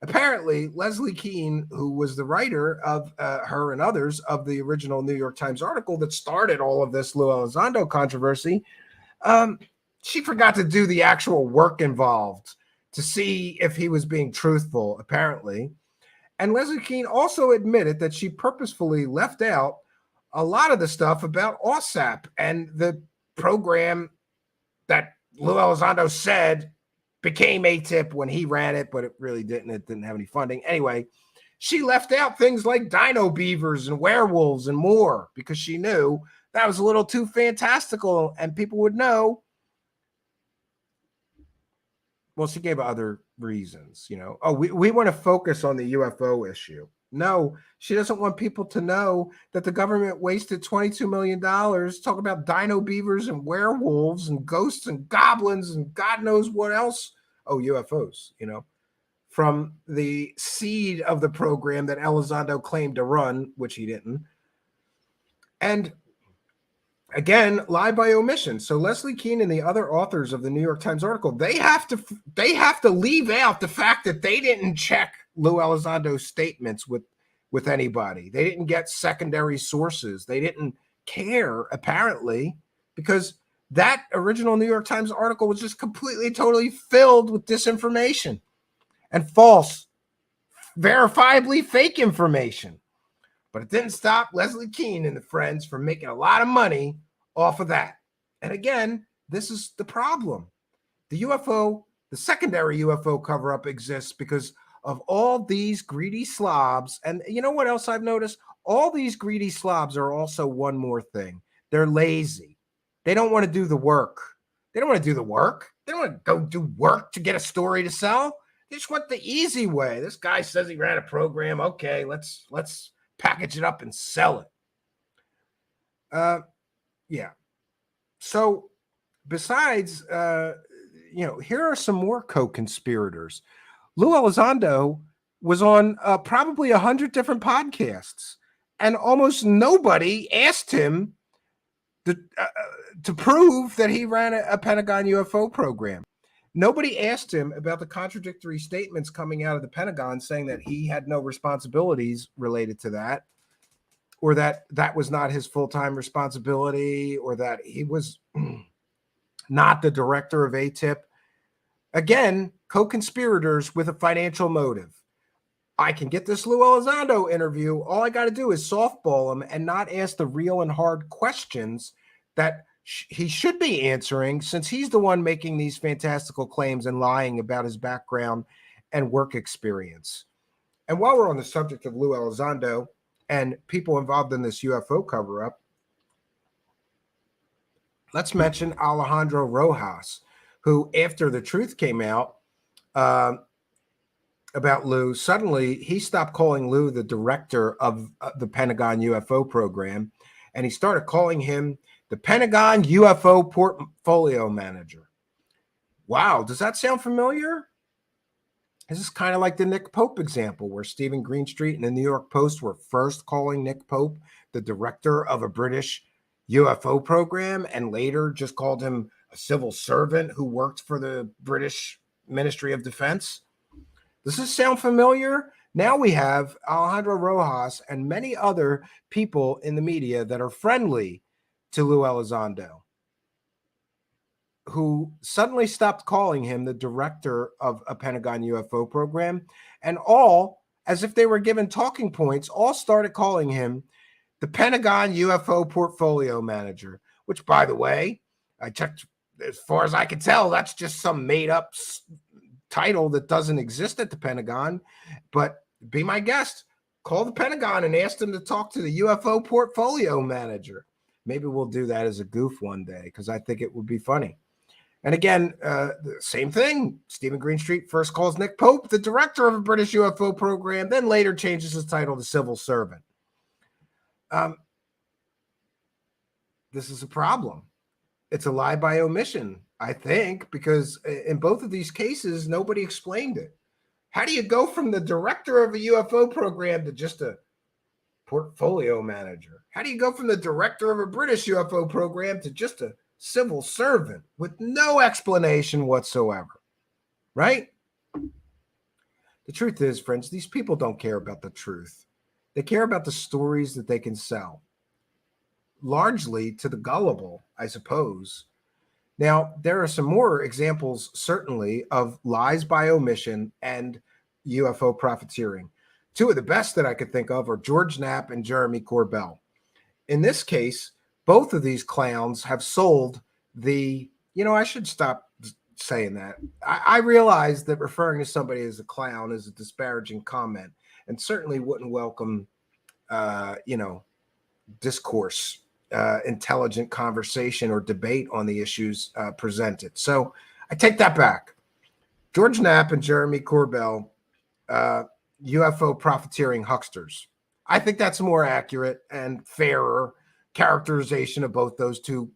Apparently, Leslie Kean, who was the writer of her and others of the original New York Times article that started all of this Lou Elizondo controversy, she forgot to do the actual work involved to see if he was being truthful, apparently. And Leslie Kean also admitted that she purposefully left out a lot of the stuff about OSAP and the program that Lou Elizondo said became ATIP when he ran it, but it really didn't. It didn't have any funding. Anyway, she left out things like dino beavers and werewolves and more because she knew that was a little too fantastical and people would know. Well, she gave other reasons, Oh, we want to focus on the UFO issue. No, she doesn't want people to know that the government wasted $22 million talking about dino beavers and werewolves and ghosts and goblins and God knows what else. Oh, UFOs, from the seed of the program that Elizondo claimed to run, which he didn't. And again, lie by omission. So Leslie Kean and the other authors of the New York Times article, they have to leave out the fact that they didn't check Lou Elizondo's statements with anybody. They didn't get secondary sources. They didn't care, apparently, because that original New York Times article was just completely, totally filled with disinformation and false, verifiably fake information. But it didn't stop Leslie Kean and the friends from making a lot of money off of that. And again, this is the problem. The secondary UFO cover-up exists because of all these greedy slobs. And you know what else I've noticed? All these greedy slobs are also one more thing. They're lazy. They don't want to do the work. They don't want to do the work. They don't want to go do work to get a story to sell. They just want the easy way. This guy says he ran a program. Okay, let's package it up and sell it. Yeah. So besides, here are some more co-conspirators. Lou Elizondo was on probably 100 different podcasts, and almost nobody asked him to prove that he ran a Pentagon UFO program. Nobody asked him about the contradictory statements coming out of the Pentagon saying that he had no responsibilities related to that, or that was not his full-time responsibility, or that he was not the director of ATIP. Again, co-conspirators with a financial motive. I can get this Lou Elizondo interview. All I got to do is softball him and not ask the real and hard questions that he should be answering, since he's the one making these fantastical claims and lying about his background and work experience. And while we're on the subject of Lou Elizondo and people involved in this UFO cover-up, let's mention Alejandro Rojas, who, after the truth came out about Lou, suddenly he stopped calling Lou the director of the Pentagon UFO program, and he started calling him the Pentagon UFO portfolio manager. Wow, does that sound familiar? This is kind of like the Nick Pope example, where Stephen Greenstreet and the New York Post were first calling Nick Pope the director of a British UFO program, and later just called him a civil servant who worked for the British Ministry of Defense. Does this sound familiar? Now we have Alejandro Rojas and many other people in the media that are friendly to Lou Elizondo, who suddenly stopped calling him the director of a Pentagon UFO program, and all, as if they were given talking points, all started calling him the Pentagon UFO portfolio manager, which, by the way, I checked, as far as I can tell, that's just some made-up title that doesn't exist at the Pentagon. But be my guest, call the Pentagon and ask them to talk to the UFO portfolio manager. Maybe we'll do that as a goof one day, because I think it would be funny. And again, the same thing. Stephen Greenstreet first calls Nick Pope the director of a British UFO program, then later changes his title to civil servant. This is a problem. It's a lie by omission, I think, because in both of these cases, nobody explained it. How do you go from the director of a UFO program to just a portfolio manager? How do you go from the director of a British UFO program to just a civil servant with no explanation whatsoever? Right? The truth is, friends, these people don't care about the truth. They care about the stories that they can sell, largely to the gullible, I suppose. Now, there are some more examples, certainly, of lies by omission and UFO profiteering. Two of the best that I could think of are George Knapp and Jeremy Corbell. In this case, both of these clowns have sold the, I should stop saying that. I realize that referring to somebody as a clown is a disparaging comment, and certainly wouldn't welcome, discourse, intelligent conversation or debate on the issues presented. So I take that back. George Knapp and Jeremy Corbell, UFO profiteering hucksters. I think that's a more accurate and fairer characterization of both those two.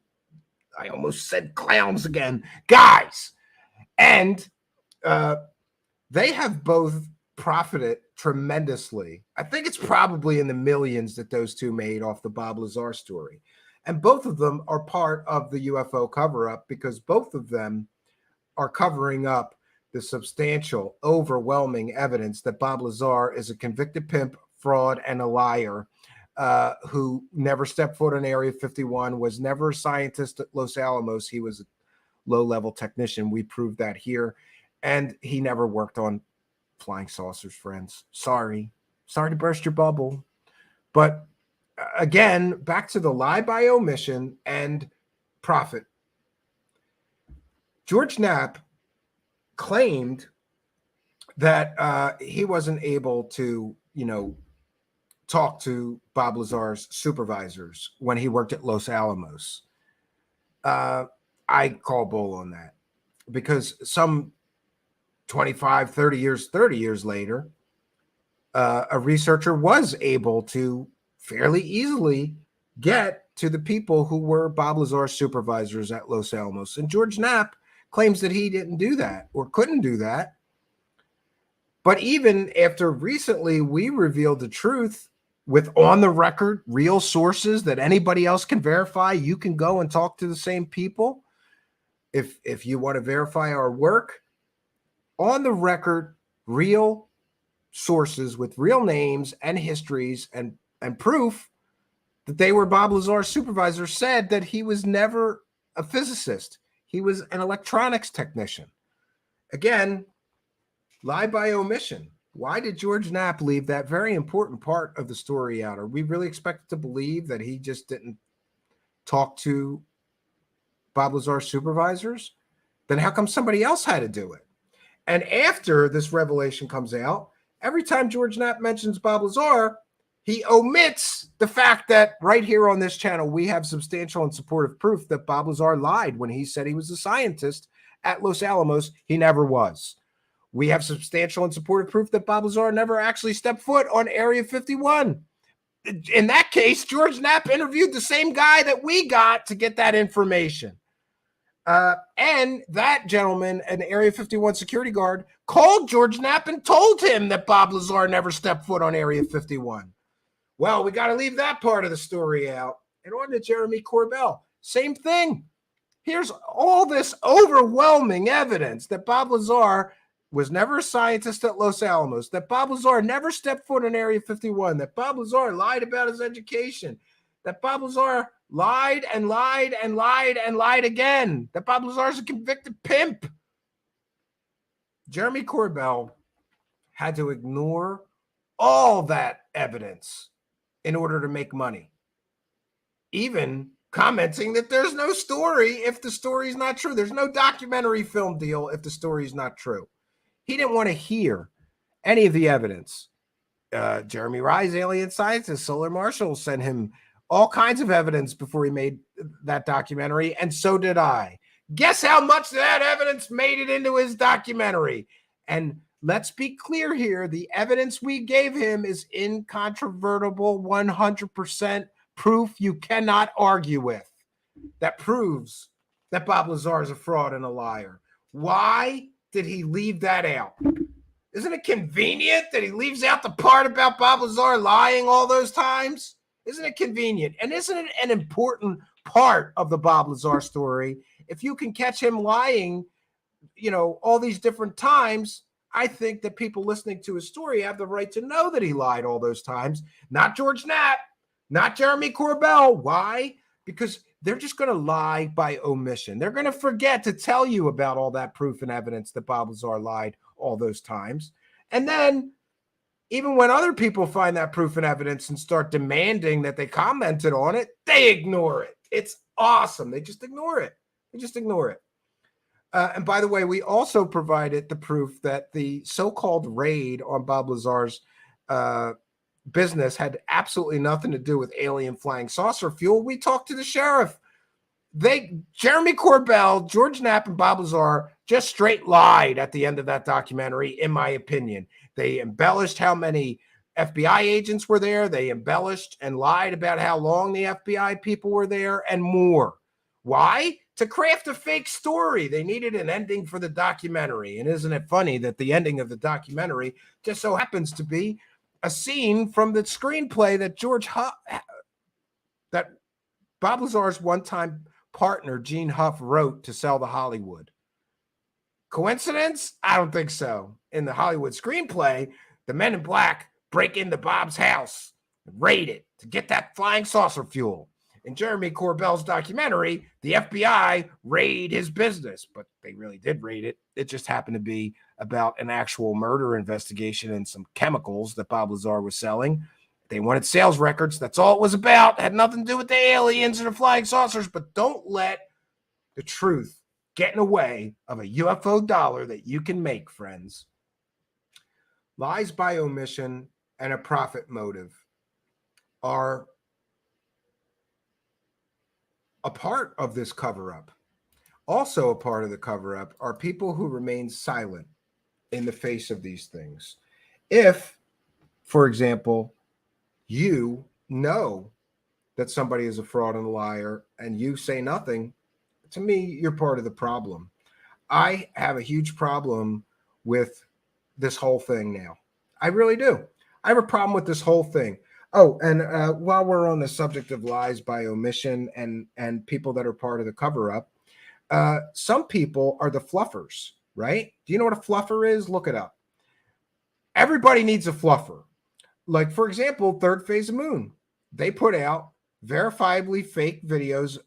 I almost said clowns again, guys. And they have both profited tremendously. I think it's probably in the millions that those two made off the Bob Lazar story. And both of them are part of the UFO cover-up because both of them are covering up the substantial, overwhelming evidence that Bob Lazar is a convicted pimp, fraud, and a liar who never stepped foot on Area 51, was never a scientist at Los Alamos. He was a low-level technician. We proved that here. And he never worked on flying saucers, friends. Sorry to burst your bubble. But again, back to the lie by omission and profit. George Knapp claimed that he wasn't able to, talk to Bob Lazar's supervisors when he worked at Los Alamos. I call bull on that because some 25, 30 years later, a researcher was able to fairly easily get to the people who were Bob Lazar's supervisors at Los Alamos. And George Knapp claims that he didn't do that or couldn't do that. But even after recently we revealed the truth with on the record, real sources that anybody else can verify, you can go and talk to the same people. If you want to verify our work, on the record, real sources with real names and histories and proof that they were Bob Lazar's supervisors said that he was never a physicist. He was an electronics technician. Again, lie by omission. Why did George Knapp leave that very important part of the story out? Are we really expected to believe that he just didn't talk to Bob Lazar's supervisors? Then how come somebody else had to do it? And after this revelation comes out, every time George Knapp mentions Bob Lazar, he omits the fact that right here on this channel, we have substantial and supportive proof that Bob Lazar lied when he said he was a scientist at Los Alamos. He never was. We have substantial and supportive proof that Bob Lazar never actually stepped foot on Area 51. In that case, George Knapp interviewed the same guy that we got to get that information. And that gentleman, an Area 51 security guard, called George Knapp and told him that Bob Lazar never stepped foot on Area 51. Well, we got to leave that part of the story out. And on to Jeremy Corbell. Same thing. Here's all this overwhelming evidence that Bob Lazar was never a scientist at Los Alamos, that Bob Lazar never stepped foot in Area 51, that Bob Lazar lied about his education, that Bob Lazar lied and lied and lied and lied again, that Bob Lazar is a convicted pimp. Jeremy Corbell had to ignore all that evidence in order to make money, even commenting that there's no story if the story is not true. There's no documentary film deal if the story is not true. He didn't want to hear any of the evidence. Jeremy Rise, alien scientist, Solar Marshall, sent him all kinds of evidence before he made that documentary, and so did I. Guess how much that evidence made it into his documentary? And let's be clear here, the evidence we gave him is incontrovertible, 100% proof you cannot argue with. That proves that Bob Lazar is a fraud and a liar. Why did he leave that out? Isn't it convenient that he leaves out the part about Bob Lazar lying all those times? Isn't it convenient? And isn't it an important part of the Bob Lazar story? If you can catch him lying, all these different times, I think that people listening to his story have the right to know that he lied all those times. Not George Knapp, not Jeremy Corbell. Why? Because they're just going to lie by omission. They're going to forget to tell you about all that proof and evidence that Bob Lazar lied all those times. And then even when other people find that proof and evidence and start demanding that they commented on it, they ignore it. It's awesome. They just ignore it. And by the way, we also provided the proof that the so-called raid on Bob Lazar's business had absolutely nothing to do with alien flying saucer fuel. We talked to the sheriff. Jeremy Corbell, George Knapp, and Bob Lazar just straight lied at the end of that documentary, in my opinion. They embellished how many FBI agents were there. They embellished and lied about how long the FBI people were there and more. Why? To craft a fake story. They needed an ending for the documentary. And isn't it funny that the ending of the documentary just so happens to be a scene from the screenplay that Bob Lazar's one-time partner, Gene Huff, wrote to sell to Hollywood. Coincidence? I don't think so. In the Hollywood screenplay, the men in black break into Bob's house and raid it to get that flying saucer fuel. In Jeremy Corbell's documentary, the FBI raid his business, but they really did raid it. It just happened to be about an actual murder investigation and some chemicals that Bob Lazar was selling. They wanted sales records. That's all it was about. It had nothing to do with the aliens or the flying saucers, but don't let the truth get in the way of a UFO dollar that you can make, friends. Lies by omission and a profit motive are a part of this cover-up. Also a part of the cover-up are people who remain silent in the face of these things. If, for example, you know that somebody is a fraud and a liar and you say nothing, to me, you're part of the problem. I have a huge problem with this whole thing now. I really do. I have a problem with this whole thing. Oh, and while we're on the subject of lies by omission and people that are part of the cover-up, some people are the fluffers, right? Do you know what a fluffer is? Look it up. Everybody needs a fluffer. Like, for example, Third Phase of Moon. They put out verifiably fake videos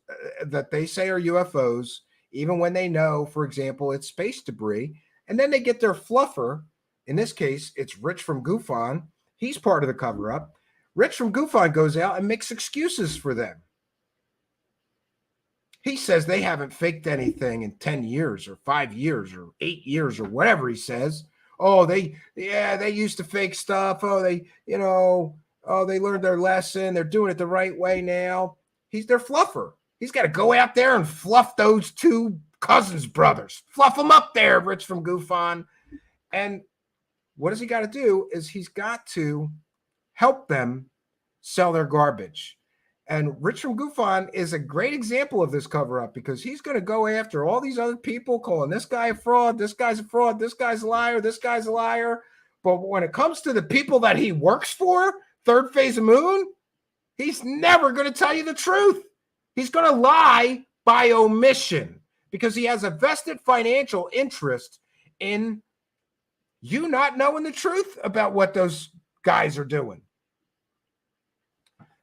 that they say are UFOs, even when they know, for example, it's space debris. And then they get their fluffer. In this case, it's Rich from GoofOn. He's part of the cover-up. Rich from GoofOn goes out and makes excuses for them. He says they haven't faked anything in 10 years or 5 years or 8 years or whatever he says. Oh, they used to fake stuff. Oh, they learned their lesson. They're doing it the right way now. He's their fluffer. He's got to go out there and fluff those two cousins brothers. Fluff them up there, Rich from GoofOn. And what does he got to do is he's got to help them sell their garbage. And Rich from GoofOn is a great example of this cover-up because he's going to go after all these other people calling this guy a fraud, this guy's a fraud, this guy's a liar, this guy's a liar. But when it comes to the people that he works for, Third Phase of Moon, he's never going to tell you the truth. He's going to lie by omission because he has a vested financial interest in you not knowing the truth about what those guys are doing.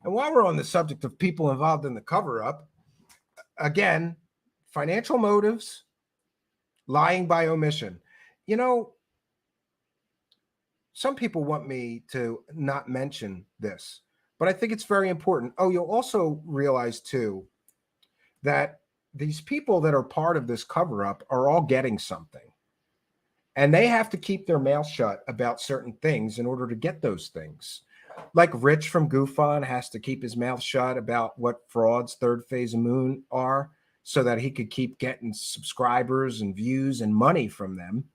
And while we're on the subject of people involved in the cover-up, again, financial motives, lying by omission. You know, some people want me to not mention this, but I think it's very important. Oh, you'll also realize, too, that these people that are part of this cover-up are all getting something. And they have to keep their mouth shut about certain things in order to get those things. Like Rich from GoofOn has to keep his mouth shut about what frauds Third Phase of Moon are so that he could keep getting subscribers and views and money from them.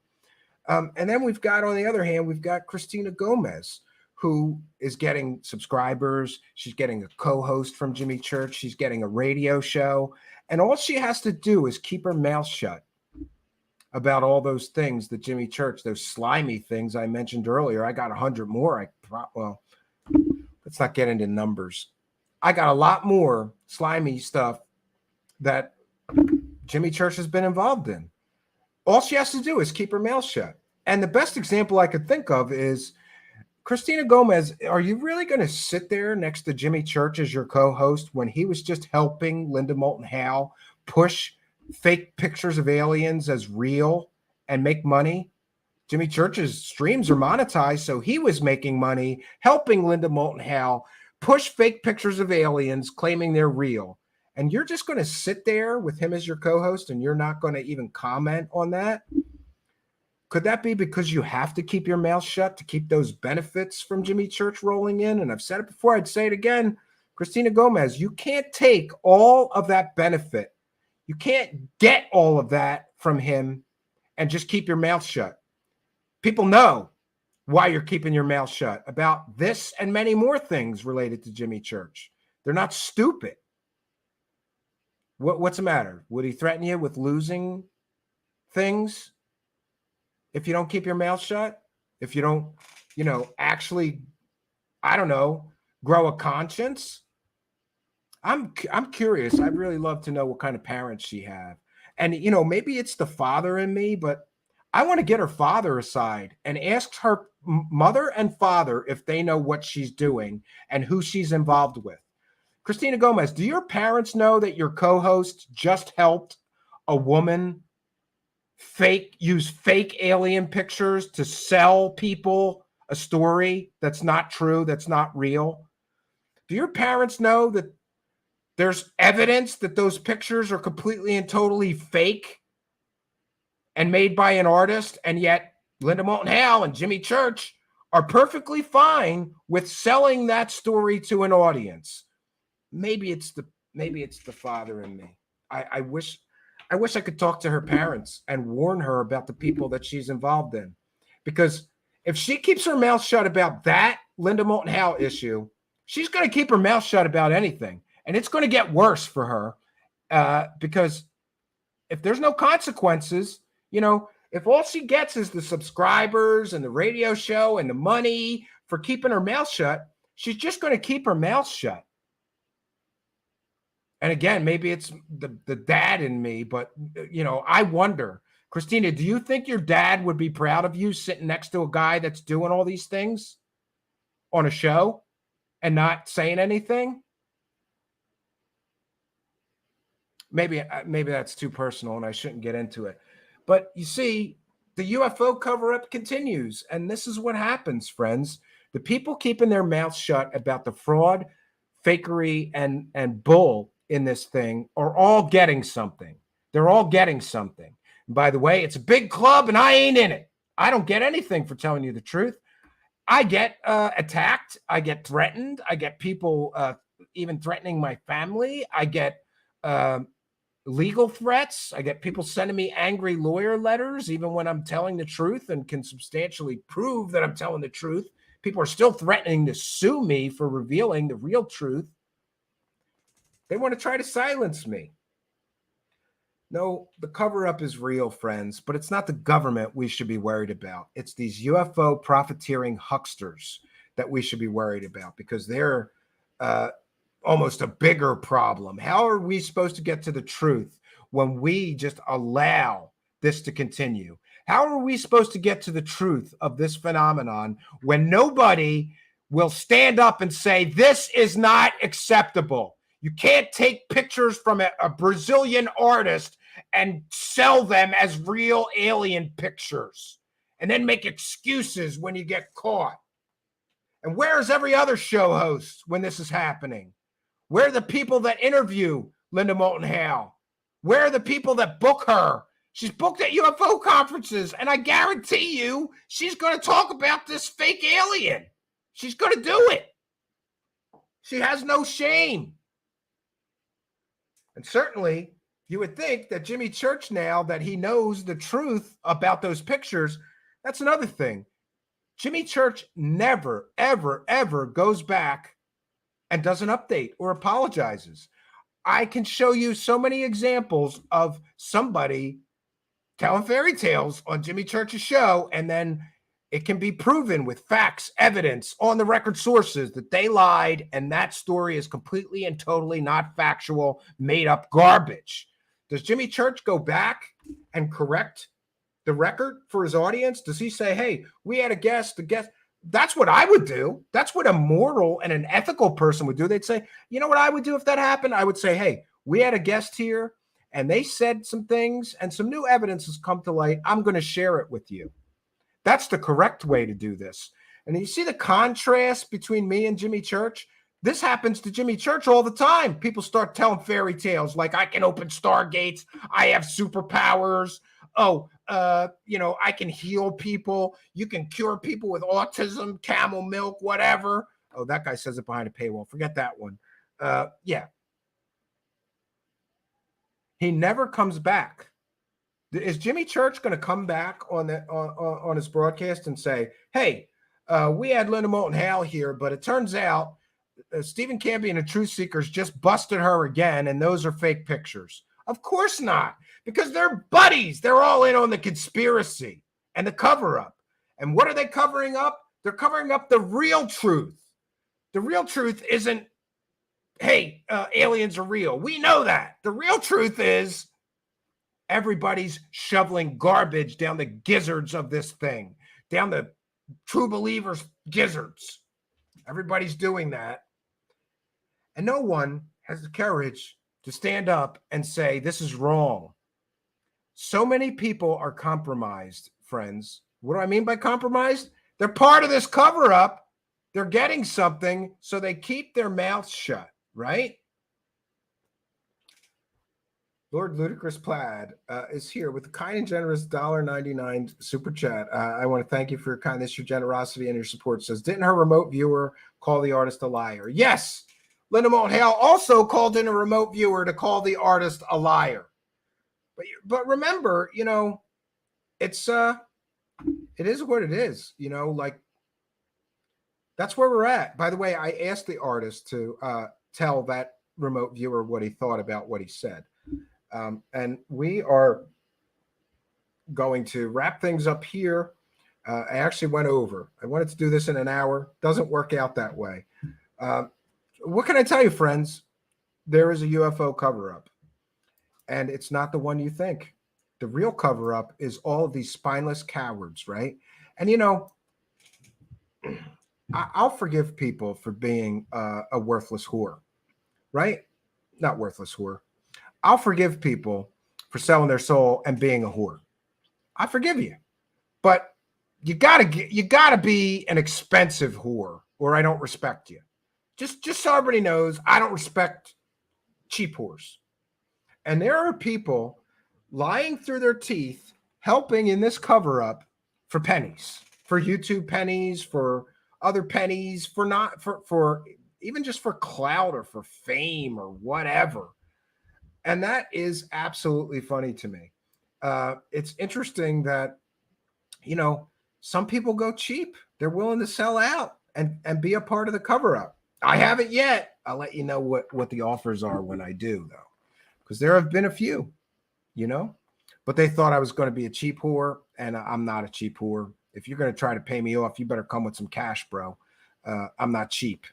And then we've got, on the other hand, we've got Christina Gomez, who is getting subscribers. She's getting a co-host from Jimmy Church. She's getting a radio show. And all she has to do is keep her mouth shut about all those things that Jimmy Church, those slimy things I mentioned earlier. I got 100 more. Let's not get into numbers. I got a lot more slimy stuff that Jimmy Church has been involved in. All she has to do is keep her mouth shut. And the best example I could think of is Christina Gomez. Are you really going to sit there next to Jimmy Church as your co-host when he was just helping Linda Moulton Howe push fake pictures of aliens as real and make money? Jimmy Church's streams are monetized, so he was making money helping Linda Moulton Howe push fake pictures of aliens claiming they're real. and you're just going to sit there with him as your co-host and you're not going to even comment on that? Could that be because you have to keep your mouth shut to keep those benefits from Jimmy Church rolling in? And I've said it before, I'd say it again. Christina Gomez, you can't take all of that benefit. You can't get all of that from him and just keep your mouth shut. People know why you're keeping your mouth shut about this and many more things related to Jimmy Church. They're not stupid. What's the matter? Would he threaten you with losing things if you don't keep your mouth shut? If you don't, actually, I don't know, grow a conscience? I'm curious. I'd really love to know what kind of parents she have. And, maybe it's the father in me, but I want to get her father aside and ask her mother and father if they know what she's doing and who she's involved with. Christina Gomez, do your parents know that your co-host just helped a woman use fake alien pictures to sell people a story that's not true, that's not real? Do your parents know that there's evidence that those pictures are completely and totally fake and made by an artist, and yet Linda Moulton Howe and Jimmy Church are perfectly fine with selling that story to an audience? Maybe it's the father in me. I wish I could talk to her parents and warn her about the people that she's involved in. Because if she keeps her mouth shut about that Linda Moulton Howe issue, she's going to keep her mouth shut about anything. And it's going to get worse for her because if there's no consequences, if all she gets is the subscribers and the radio show and the money for keeping her mouth shut, she's just going to keep her mouth shut. And again, maybe it's the dad in me, but, I wonder, Christina, do you think your dad would be proud of you sitting next to a guy that's doing all these things on a show and not saying anything? Maybe that's too personal and I shouldn't get into it. But you see, the UFO cover-up continues. And this is what happens, friends. The people keeping their mouths shut about the fraud, fakery, and bull in this thing are all getting something. They're all getting something. And by the way, it's a big club and I ain't in it. I don't get anything for telling you the truth. I get attacked. I get threatened. I get people even threatening my family. I get legal threats. I get people sending me angry lawyer letters, even when I'm telling the truth and can substantially prove that I'm telling the truth. People are still threatening to sue me for revealing the real truth. They want to try to silence me. No, the cover-up is real, friends, but it's not the government we should be worried about. It's these UFO profiteering hucksters that we should be worried about because they're almost a bigger problem. How are we supposed to get to the truth when we just allow this to continue? How are we supposed to get to the truth of this phenomenon when nobody will stand up and say, this is not acceptable? You can't take pictures from a Brazilian artist and sell them as real alien pictures and then make excuses when you get caught. And where's every other show host when this is happening? Where are the people that interview Linda Moulton Howe? Where are the people that book her? She's booked at UFO conferences, and I guarantee you she's going to talk about this fake alien. She's going to do it. She has no shame. And certainly, you would think that Jimmy Church, now that he knows the truth about those pictures, that's another thing. Jimmy Church never, ever, ever goes back and does an update or apologizes. I can show you so many examples of somebody telling fairy tales on Jimmy Church's show, and then it can be proven with facts, evidence, on the record sources that they lied, and that story is completely and totally not factual, made up garbage. Does Jimmy Church go back and correct the record for his audience? Does he say, hey, we had a guest, That's what I would do. That's what a moral and an ethical person would do. They'd say, you know what I would do if that happened? I would say, hey, we had a guest here and they said some things and some new evidence has come to light. I'm going to share it with you. That's the correct way to do this. And you see the contrast between me and Jimmy Church? This happens to Jimmy Church all the time. People start telling fairy tales like, I can open stargates, I have superpowers. Oh, I can heal people. You can cure people with autism, camel milk, whatever. Oh, that guy says it behind a paywall. Forget that one. Yeah. He never comes back. Is Jimmy Church going to come back on his broadcast and say, hey, we had Linda Moulton Hale here, but it turns out Stephen Cambion and Truth Seekers just busted her again, and those are fake pictures? Of course not, because they're buddies. They're all in on the conspiracy and the cover-up. And what are they covering up? They're covering up the real truth. The real truth isn't, hey, aliens are real. We know that. The real truth is everybody's shoveling garbage down the gizzards of this thing, down the true believers' gizzards. Everybody's doing that. And no one has the courage to stand up and say, this is wrong. So many people are compromised, friends. What do I mean by compromised? They're part of this cover-up. They're getting something, so they keep their mouths shut, right? Lord Ludicrous Plaid is here with a kind and generous $1.99 super chat. I want to thank you for your kindness, your generosity, and your support. It says, didn't her remote viewer call the artist a liar? Yes. Linda Moulton Hale also called in a remote viewer to call the artist a liar. But remember, it is what it is. Like, that's where we're at. By the way, I asked the artist to tell that remote viewer what he thought about what he said. And we are going to wrap things up here. I actually went over. I wanted to do this in an hour. Doesn't work out that way. What can I tell you, friends? There is a UFO cover-up, and it's not the one you think. The real cover-up is all of these spineless cowards, right? And, I'll forgive people for being a worthless whore, right? Not worthless whore. I'll forgive people for selling their soul and being a whore. I forgive you, but you gotta be an expensive whore, or I don't respect you. Just so everybody knows, I don't respect cheap whores. And there are people lying through their teeth, helping in this cover-up for pennies, for YouTube pennies, for other pennies, for even just for clout or for fame or whatever. And that is absolutely funny to me. It's interesting that, some people go cheap. They're willing to sell out and be a part of the cover-up. I haven't yet. I'll let you know what the offers are when I do, though, because there have been a few, but they thought I was going to be a cheap whore, and I'm not a cheap whore. If you're going to try to pay me off, you better come with some cash, bro. I'm not cheap.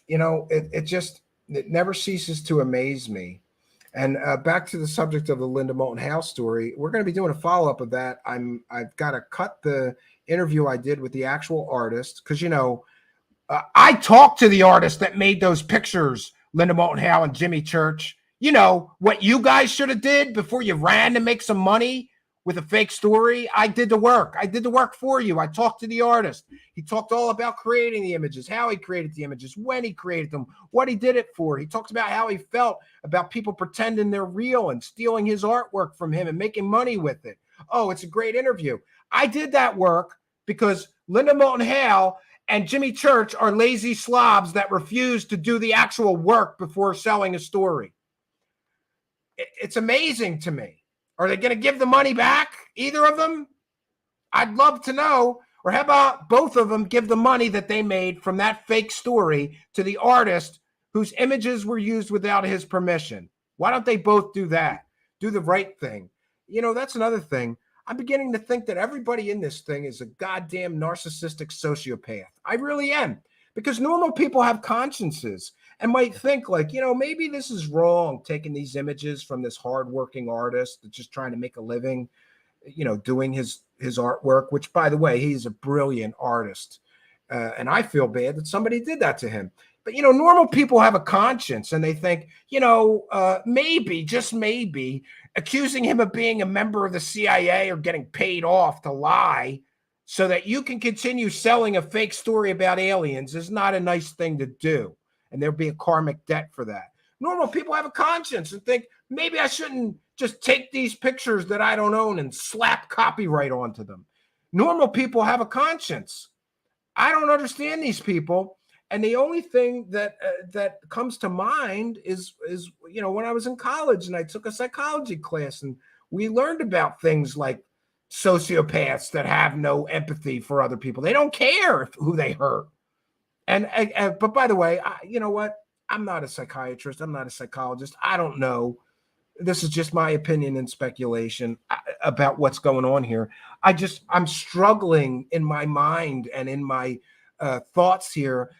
It never ceases to amaze me. And back to the subject of the Linda Moulton Hale story, we're going to be doing a follow-up of that. I've got to cut the interview I did with the actual artist because, I talked to the artist that made those pictures, Linda Moulton Hale and Jimmy Church. What you guys should have did before you ran to make some money with a fake story. I did the work. I did the work for you. I talked to the artist. He talked all about creating the images, how he created the images, when he created them, what he did it for. He talked about how he felt about people pretending they're real and stealing his artwork from him and making money with it. Oh, it's a great interview. I did that work because Linda Moulton Hale and Jimmy Church are lazy slobs that refuse to do the actual work before selling a story. It's amazing to me. Are they going to give the money back, either of them? I'd love to know. Or how about both of them give the money that they made from that fake story to the artist whose images were used without his permission? Why don't they both do that? Do the right thing. That's another thing. I'm beginning to think that everybody in this thing is a goddamn narcissistic sociopath. I really am. Because normal people have consciences and might think like, maybe this is wrong, taking these images from this hardworking artist that's just trying to make a living, doing his artwork, which, by the way, he's a brilliant artist. And I feel bad that somebody did that to him. But, normal people have a conscience and they think, maybe, just maybe, accusing him of being a member of the CIA or getting paid off to lie so that you can continue selling a fake story about aliens is not a nice thing to do. and there'll be a karmic debt for that. Normal people have a conscience and think, maybe I shouldn't just take these pictures that I don't own and slap copyright onto them. Normal people have a conscience. I don't understand these people. And the only thing that comes to mind is when I was in college and I took a psychology class and we learned about things like sociopaths that have no empathy for other people. They don't care who they hurt. But by the way, you know what? I'm not a psychiatrist. I'm not a psychologist. I don't know. This is just my opinion and speculation about what's going on here. I'm struggling in my mind and in my thoughts here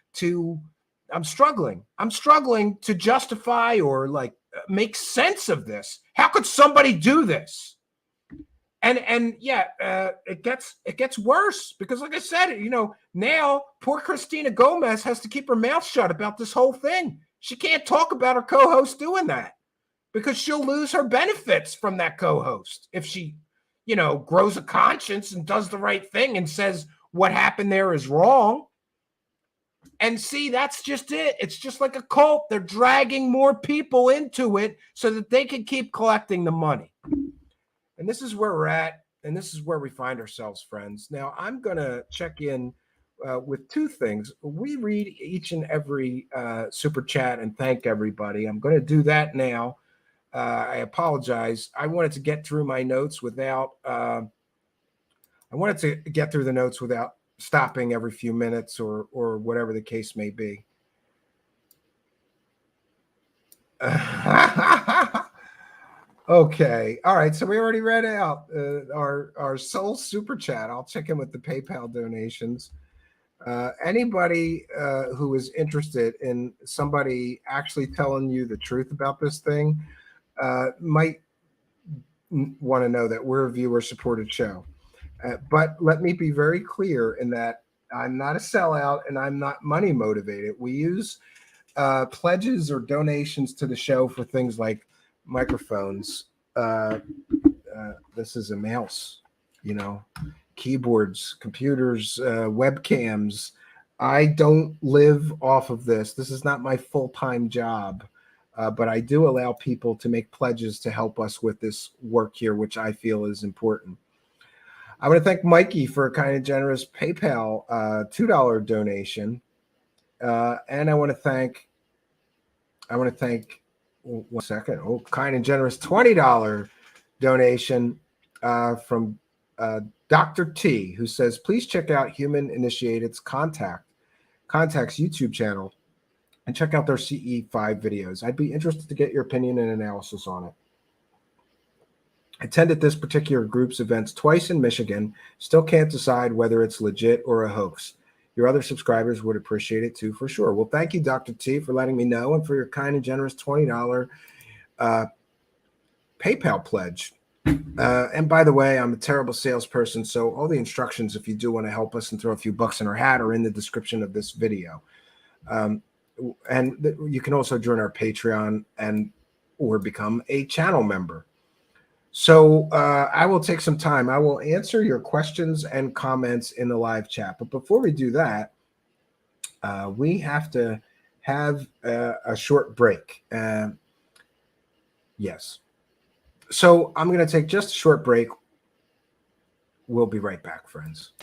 I'm struggling to justify or like make sense of this. How could somebody do this? And yeah, it gets worse because, like I said, now poor Christina Gomez has to keep her mouth shut about this whole thing. She can't talk about her co-host doing that because she'll lose her benefits from that co-host if she, grows a conscience and does the right thing and says what happened there is wrong. And see, that's just it. It's just like a cult. They're dragging more people into it so that they can keep collecting the money. And this is where we're at, and this is where we find ourselves, friends. Now, I'm going to check in with two things. We read each and every super chat and thank everybody. I'm going to do that now. I apologize. I wanted to get through my notes without stopping every few minutes or whatever the case may be. Okay. All right. So we already read out our soul super chat. I'll check in with the PayPal donations. Anybody who is interested in somebody actually telling you the truth about this thing might want to know that we're a viewer-supported show. But let me be very clear in that I'm not a sellout and I'm not money motivated. We use pledges or donations to the show for things like microphones. This is a mouse, keyboards, computers, webcams. I don't live off of this. This is not my full-time job, but I do allow people to make pledges to help us with this work here, which I feel is important. I want to thank Mikey for a kind and generous PayPal $2 donation. And I want to thank, one second, kind and generous $20 donation from Dr. T, who says, please check out Human Initiated's Contact's YouTube channel and check out their CE5 videos. I'd be interested to get your opinion and analysis on it. Attended this particular group's events twice in Michigan. Still can't decide whether it's legit or a hoax. Your other subscribers would appreciate it too, for sure. Well, thank you, Dr. T, for letting me know and for your kind and generous $20 PayPal pledge. And by the way, I'm a terrible salesperson, so all the instructions, if you do want to help us and throw a few bucks in our hat, are in the description of this video. And you can also join our Patreon or become a channel member. So I will take some time. I will answer your questions and comments in the live chat. But before we do that, we have to have a short break. Yes. So I'm going to take just a short break. We'll be right back, friends.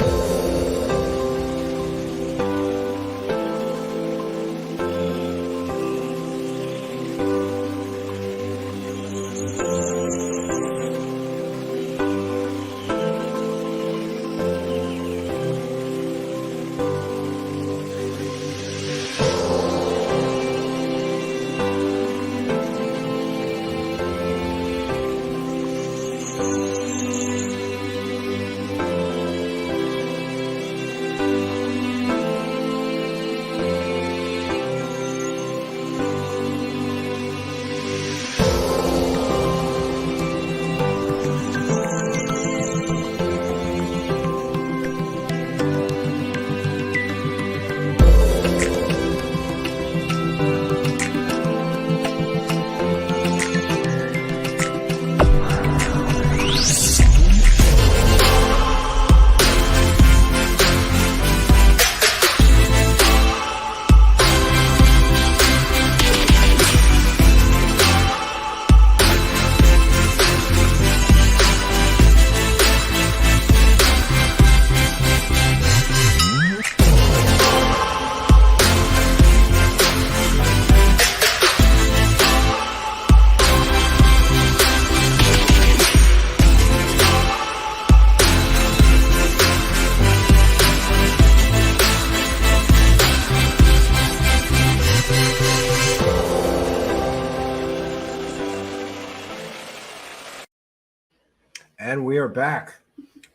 And we are back.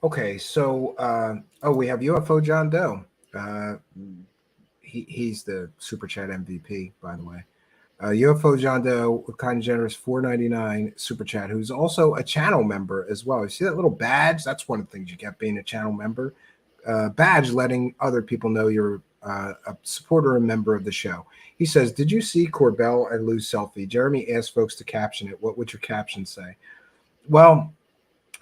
Okay, so we have UFO John Doe. He's the super chat MVP, by the way. UFO John Doe, kind of generous, $4.99 super chat, who's also a channel member as well. You see that little badge? That's one of the things you get being a channel member. Badge letting other people know you're a supporter and member of the show. He says, "Did you see Corbell and Lou's selfie? Jeremy asked folks to caption it. What would your caption say?" Well,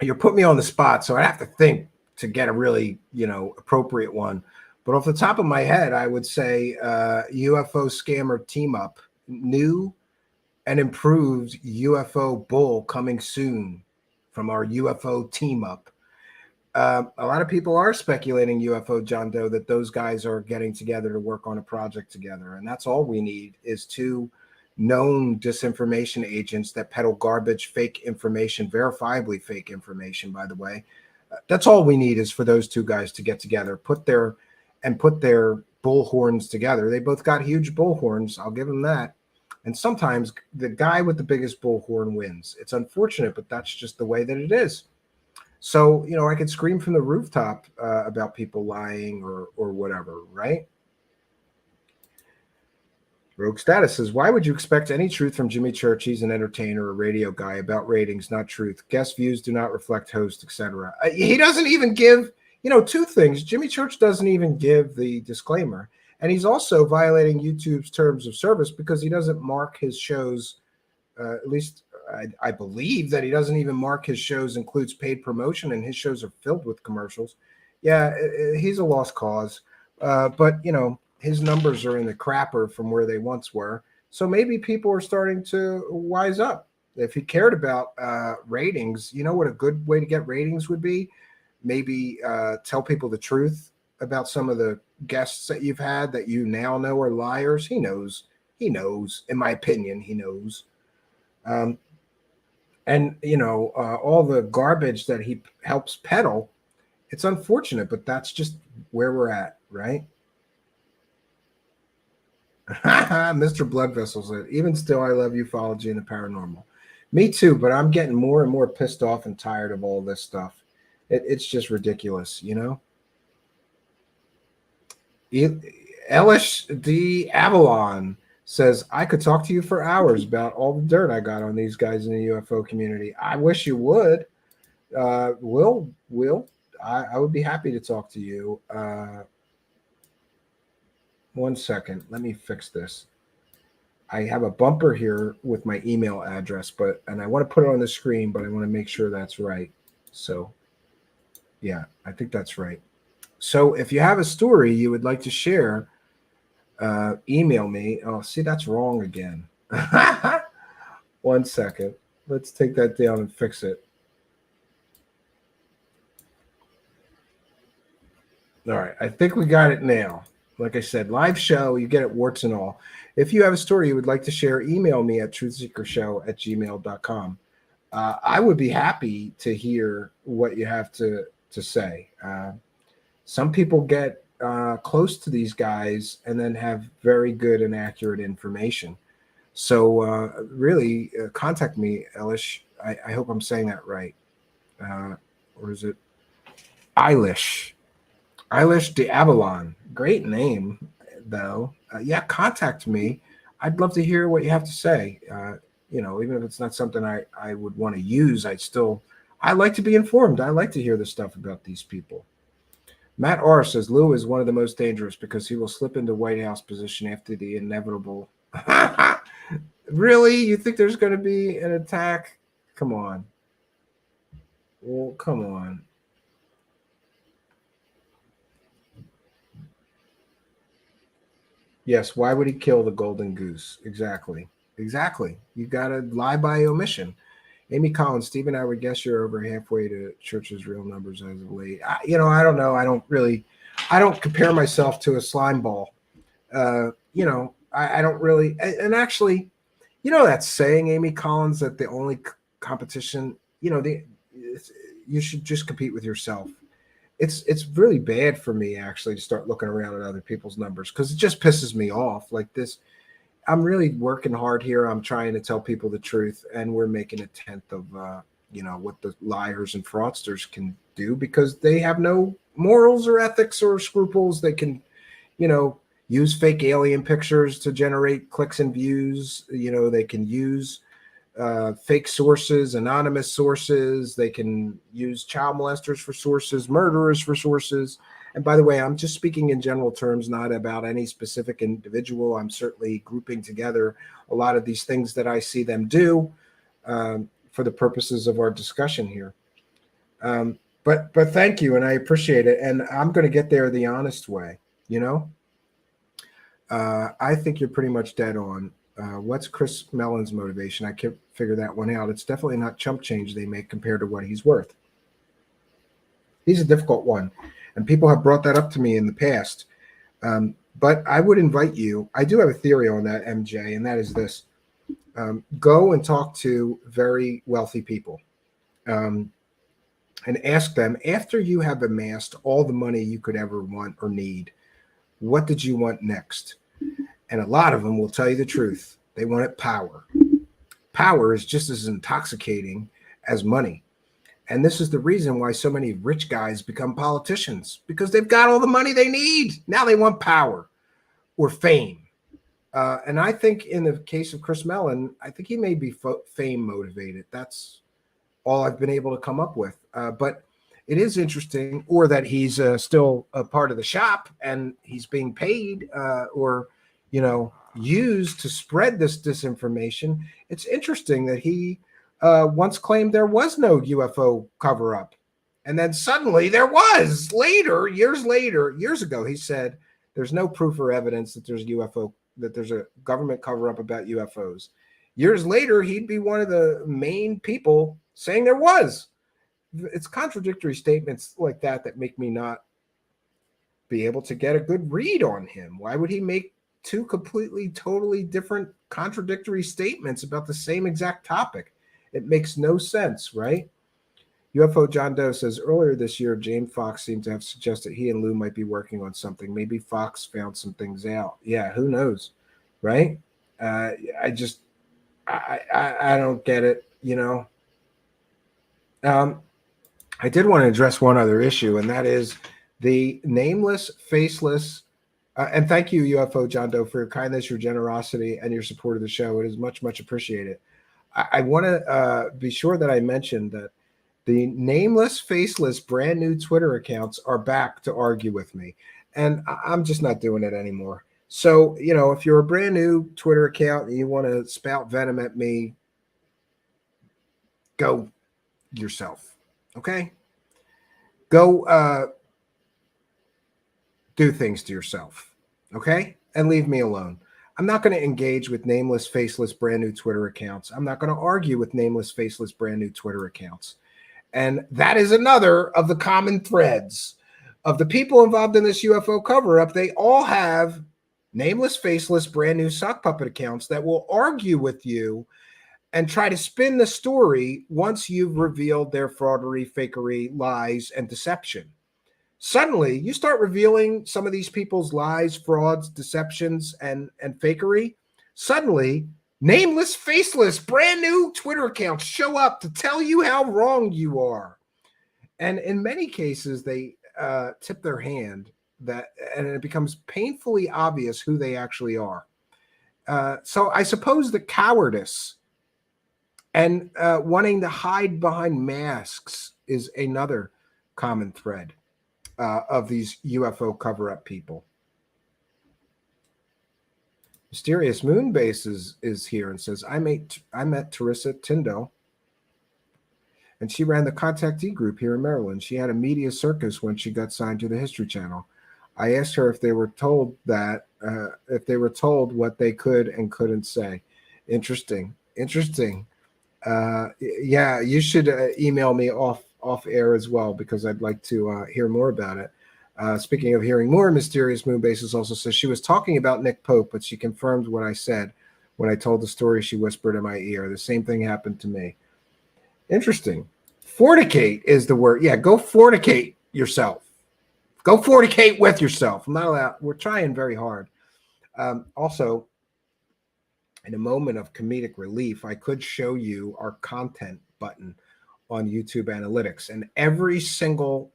you're putting me on the spot, so I have to think to get a really, appropriate one. But off the top of my head, I would say UFO scammer team up, new and improved UFO bull coming soon from our UFO team up. A lot of people are speculating, UFO John Doe, that those guys are getting together to work on a project together. And that's all we need is two known disinformation agents that peddle garbage, fake information, verifiably fake information, by the way. That's all we need is for those two guys to get together, put their bullhorns together. They both got huge bullhorns. I'll give them that. And sometimes the guy with the biggest bullhorn wins. It's unfortunate, but that's just the way that it is. So, I could scream from the rooftop about people lying or whatever, right? Rogue Status says, "Why would you expect any truth from Jimmy Church? He's an entertainer, a radio guy, about ratings, not truth. Guest views do not reflect host, etc." He doesn't even give, two things. Jimmy Church doesn't even give the disclaimer. And he's also violating YouTube's terms of service because he doesn't mark his shows, at least I believe that he doesn't even mark his shows includes paid promotion, and his shows are filled with commercials. Yeah, he's a lost cause. But, his numbers are in the crapper from where they once were. So maybe people are starting to wise up. If he cared about ratings, you know what a good way to get ratings would be? Maybe tell people the truth about some of the guests that you've had that you now know are liars. He knows. In my opinion, he knows. And, all the garbage that he helps peddle, it's unfortunate, but that's just where we're at, right? Mr. Blood Vessel said, "Even still, I love ufology and the paranormal." Me too, but I'm getting more and more pissed off and tired of all this stuff. It's just ridiculous, Elish D. Avalon says, "I could talk to you for hours about all the dirt I got on these guys in the UFO community." I wish you would. Will, I would be happy to talk to you. 1 second. Let me fix this. I have a bumper here with my email address, and I want to put it on the screen, but I want to make sure that's right. So, yeah, I think that's right. So if you have a story you would like to share, email me. Oh, see, that's wrong again. 1 second. Let's take that down and fix it. All right. I think we got it now. Like I said, live show, you get it warts and all. If you have a story you would like to share, email me at truthseekershow@gmail.com. I would be happy to hear what you have to say. Some people get close to these guys and then have very good and accurate information. So really, contact me, Elish. I hope I'm saying that right. Or is it Eilish? Eilish de Avalon. Great name, though. Yeah, contact me. I'd love to hear what you have to say. Even if it's not something I would want to use, I like to be informed. I like to hear the stuff about these people. Matt R says, "Lou is one of the most dangerous because he will slip into White House position after the inevitable." Really? You think there's going to be an attack? Come on. Well, come on. Yes, why would he kill the golden goose? Exactly. You got to lie by omission. Amy Collins, Steve and I would guess you're over halfway to Church's real numbers as of late. I don't know. I don't compare myself to a slime ball. I don't really. And actually, that saying, Amy Collins, that the only competition, you should just compete with yourself. It's really bad for me actually to start looking around at other people's numbers because it just pisses me off. Like this, I'm really working hard here. I'm trying to tell people the truth, and we're making a tenth of what the liars and fraudsters can do, because they have no morals or ethics or scruples. They can, use fake alien pictures to generate clicks and views. They can use fake sources, anonymous sources. They can use child molesters for sources, murderers for sources. And by the way, I'm just speaking in general terms, not about any specific individual. I'm certainly grouping together a lot of these things that I see them do for the purposes of our discussion here. But thank you, and I appreciate it. And I'm going to get there the honest way. I think you're pretty much dead on. What's Chris Mellon's motivation? I can't figure that one out. It's definitely not chump change they make compared to what he's worth. He's a difficult one, and people have brought that up to me in the past. But I would invite you. I do have a theory on that, MJ, and that is this. Go and talk to very wealthy people and ask them, after you have amassed all the money you could ever want or need, what did you want next? And a lot of them will tell you the truth. They wanted power. Power is just as intoxicating as money. And this is the reason why so many rich guys become politicians, because they've got all the money they need. Now they want power or fame. And I think in the case of Chris Mellon, I think he may be fame motivated. That's all I've been able to come up with. But it is interesting, or that he's still a part of the shop and he's being paid or used to spread this disinformation. It's interesting that he once claimed there was no UFO cover-up, and then suddenly there was. Years ago, he said there's no proof or evidence that there's a government cover-up about UFOs. Years later, he'd be one of the main people saying there was. It's contradictory statements like that make me not be able to get a good read on him. Why would he make two completely, totally different contradictory statements about the same exact topic? It makes no sense, right? UFO John Doe says, earlier this year, James Fox seemed to have suggested he and Lou might be working on something. Maybe Fox found some things out. Yeah, who knows, right? I don't get it, I did want to address one other issue, and that is the nameless, faceless, and thank you, UFO John Doe, for your kindness, your generosity, and your support of the show. It is much, much appreciated. I want to be sure that I mentioned that the nameless, faceless, brand new Twitter accounts are back to argue with me, and I'm just not doing it anymore. So, if you're a brand new Twitter account and you want to spout venom at me, go yourself. Okay? Go do things to yourself. Okay? And leave me alone. I'm not going to engage with nameless, faceless, brand new Twitter accounts. I'm not going to argue with nameless, faceless, brand new Twitter accounts. And that is another of the common threads of the people involved in this UFO cover-up. They all have nameless, faceless, brand new sock puppet accounts that will argue with you and try to spin the story once you've revealed their fraudery, fakery, lies, and deception. Suddenly, you start revealing some of these people's lies, frauds, deceptions, and fakery. Suddenly, nameless, faceless, brand new Twitter accounts show up to tell you how wrong you are. And in many cases, they tip their hand, and it becomes painfully obvious who they actually are. So I suppose the cowardice and wanting to hide behind masks is another common thread of these UFO cover-up people. Mysterious Moonbase is here and says, I met Teresa Tyndall, and she ran the contactee group here in Maryland. She had a media circus when she got signed to the History Channel. I asked her if they were told what they could and couldn't say. Interesting. Yeah, you should email me off air as well, because I'd like to hear more about it. Speaking of hearing more, Mysterious Moonbases also says she was talking about Nick Pope, but she confirmed what I said when I told the story. She whispered in my ear. The same thing happened to me. Interesting. Fornicate is the word. Yeah, go fornicate yourself. Go fornicate with yourself. I'm not allowed. We're trying very hard. Also, in a moment of comedic relief, I could show you our content button on YouTube analytics, and every single,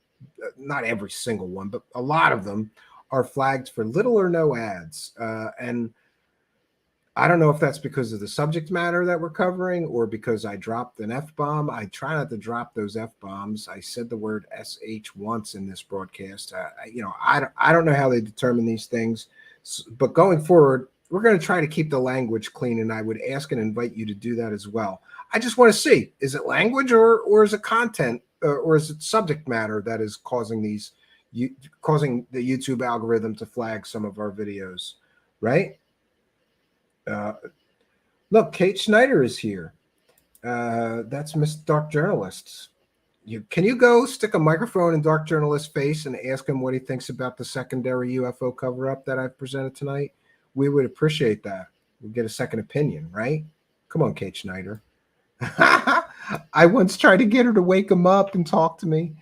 not every single one, but a lot of them are flagged for little or no ads. And I don't know if that's because of the subject matter that we're covering or because I dropped an F-bomb. I try not to drop those F-bombs. I said the word SH once in this broadcast. I don't know how they determine these things, but going forward, we're going to try to keep the language clean, and I would ask and invite you to do that as well. I just want to see, is it language or is it content or is it subject matter that is causing causing the YouTube algorithm to flag some of our videos, right? Look, Kate Schneider is here. That's Miss Dark Journalist. Can you go stick a microphone in Dark Journalist's face and ask him what he thinks about the secondary UFO cover-up that I've presented tonight? We would appreciate that. We'll get a second opinion, right? Come on, Kate Schneider. I once tried to get her to wake him up and talk to me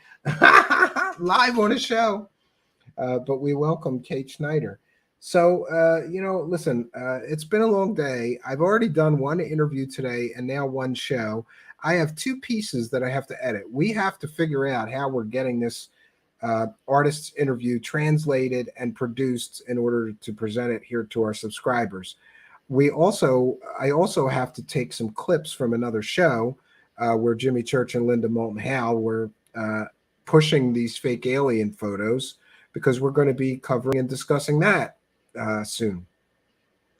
live on a show, but we welcome Kate Schneider. So, listen, it's been a long day. I've already done one interview today and now one show. I have two pieces that I have to edit. We have to figure out how we're getting this artist's interview translated and produced in order to present it here to our subscribers. I also have to take some clips from another show where Jimmy Church and Linda Moulton Howe were pushing these fake alien photos, because we're going to be covering and discussing that soon.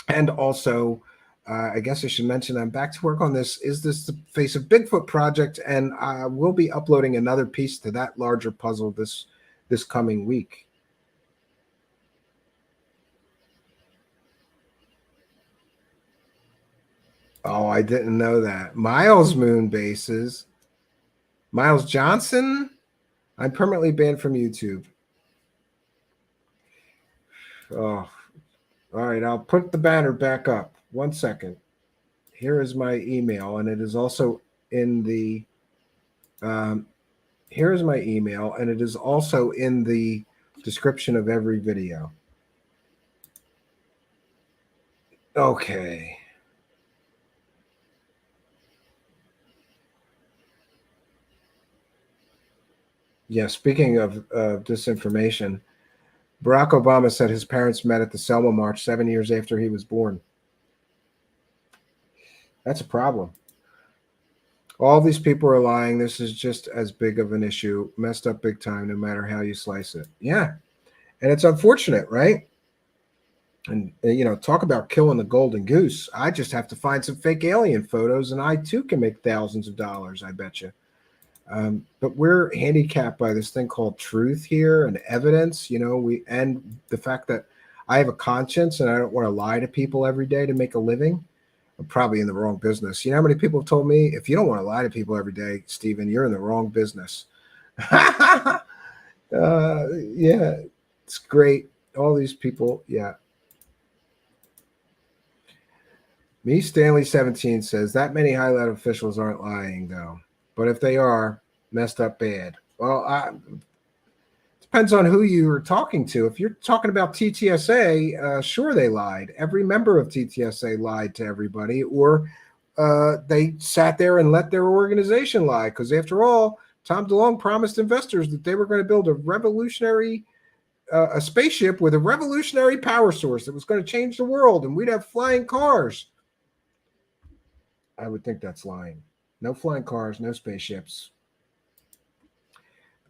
And also, I guess I should mention I'm back to work on this. Is this the Face of Bigfoot project? And we'll be uploading another piece to that larger puzzle this coming week. Oh, I didn't know that. Miles Moon bases. Miles Johnson? I'm permanently banned from YouTube. Oh, all right. I'll put the banner back up. 1 second. Here is my email, and it is also in the. Here is my email, and it is also in the description of every video. Okay. Yeah, speaking of disinformation, Barack Obama said his parents met at the Selma March 7 years after he was born. That's a problem. All these people are lying. This is just as big of an issue, messed up big time, no matter how you slice it. Yeah, and it's unfortunate, right? And, talk about killing the golden goose. I just have to find some fake alien photos, and I, too, can make thousands of dollars, I bet you. But we're handicapped by this thing called truth here and evidence, and the fact that I have a conscience and I don't want to lie to people every day to make a living. I'm probably in the wrong business. You know how many people have told me, if you don't want to lie to people every day, Stephen, you're in the wrong business. Yeah, it's great. All these people. Yeah. Me, Stanley 17 says that many high-level officials aren't lying, though. But if they are, messed up bad. Well, depends on who you are talking to. If you're talking about TTSA, sure, they lied. Every member of TTSA lied to everybody, or they sat there and let their organization lie. Because after all, Tom DeLonge promised investors that they were going to build a spaceship with a revolutionary power source that was going to change the world, and we'd have flying cars. I would think that's lying. No flying cars, no spaceships.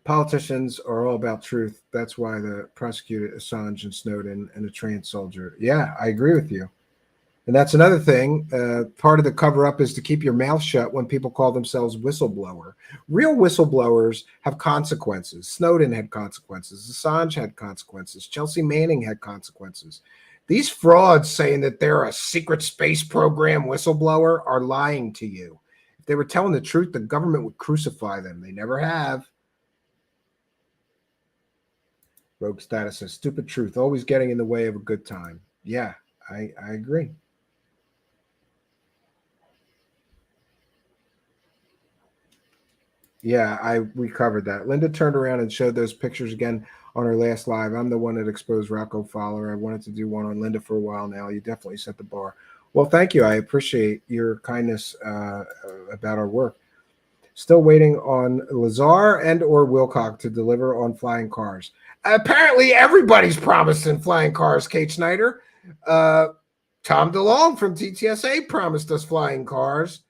Politicians are all about truth. That's why they prosecuted Assange and Snowden and a trained soldier. Yeah, I agree with you. And that's another thing. Part of the cover-up is to keep your mouth shut when people call themselves whistleblower. Real whistleblowers have consequences. Snowden had consequences. Assange had consequences. Chelsea Manning had consequences. These frauds saying that they're a secret space program whistleblower are lying to you. If they were telling the truth, the government would crucify them. They never have. Rogue Status says, stupid truth, always getting in the way of a good time. Yeah, I agree. Yeah, we covered that. Linda turned around and showed those pictures again on her last live. I'm the one that exposed Rocco Fowler. I wanted to do one on Linda for a while now. You definitely set the bar. Well, thank you. I appreciate your kindness about our work. Still waiting on Lazar and or Wilcock to deliver on flying cars. Apparently, everybody's promising flying cars, Kate Schneider. Tom DeLong from TTSA promised us flying cars.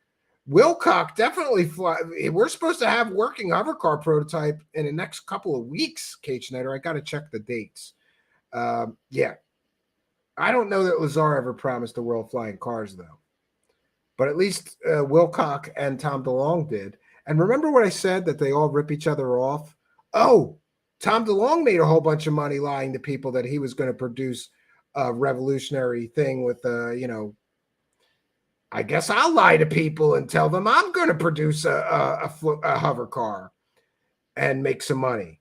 Wilcock definitely fly. We're supposed to have working hovercar prototype in the next couple of weeks, Kate Schneider. I got to check the dates. Yeah. I don't know that Lazar ever promised the world flying cars, though. But at least Wilcock and Tom DeLong did. And remember what I said, that they all rip each other off? Oh, Tom DeLong made a whole bunch of money lying to people that he was going to produce a revolutionary thing with, I guess I'll lie to people and tell them I'm going to produce a hover car and make some money.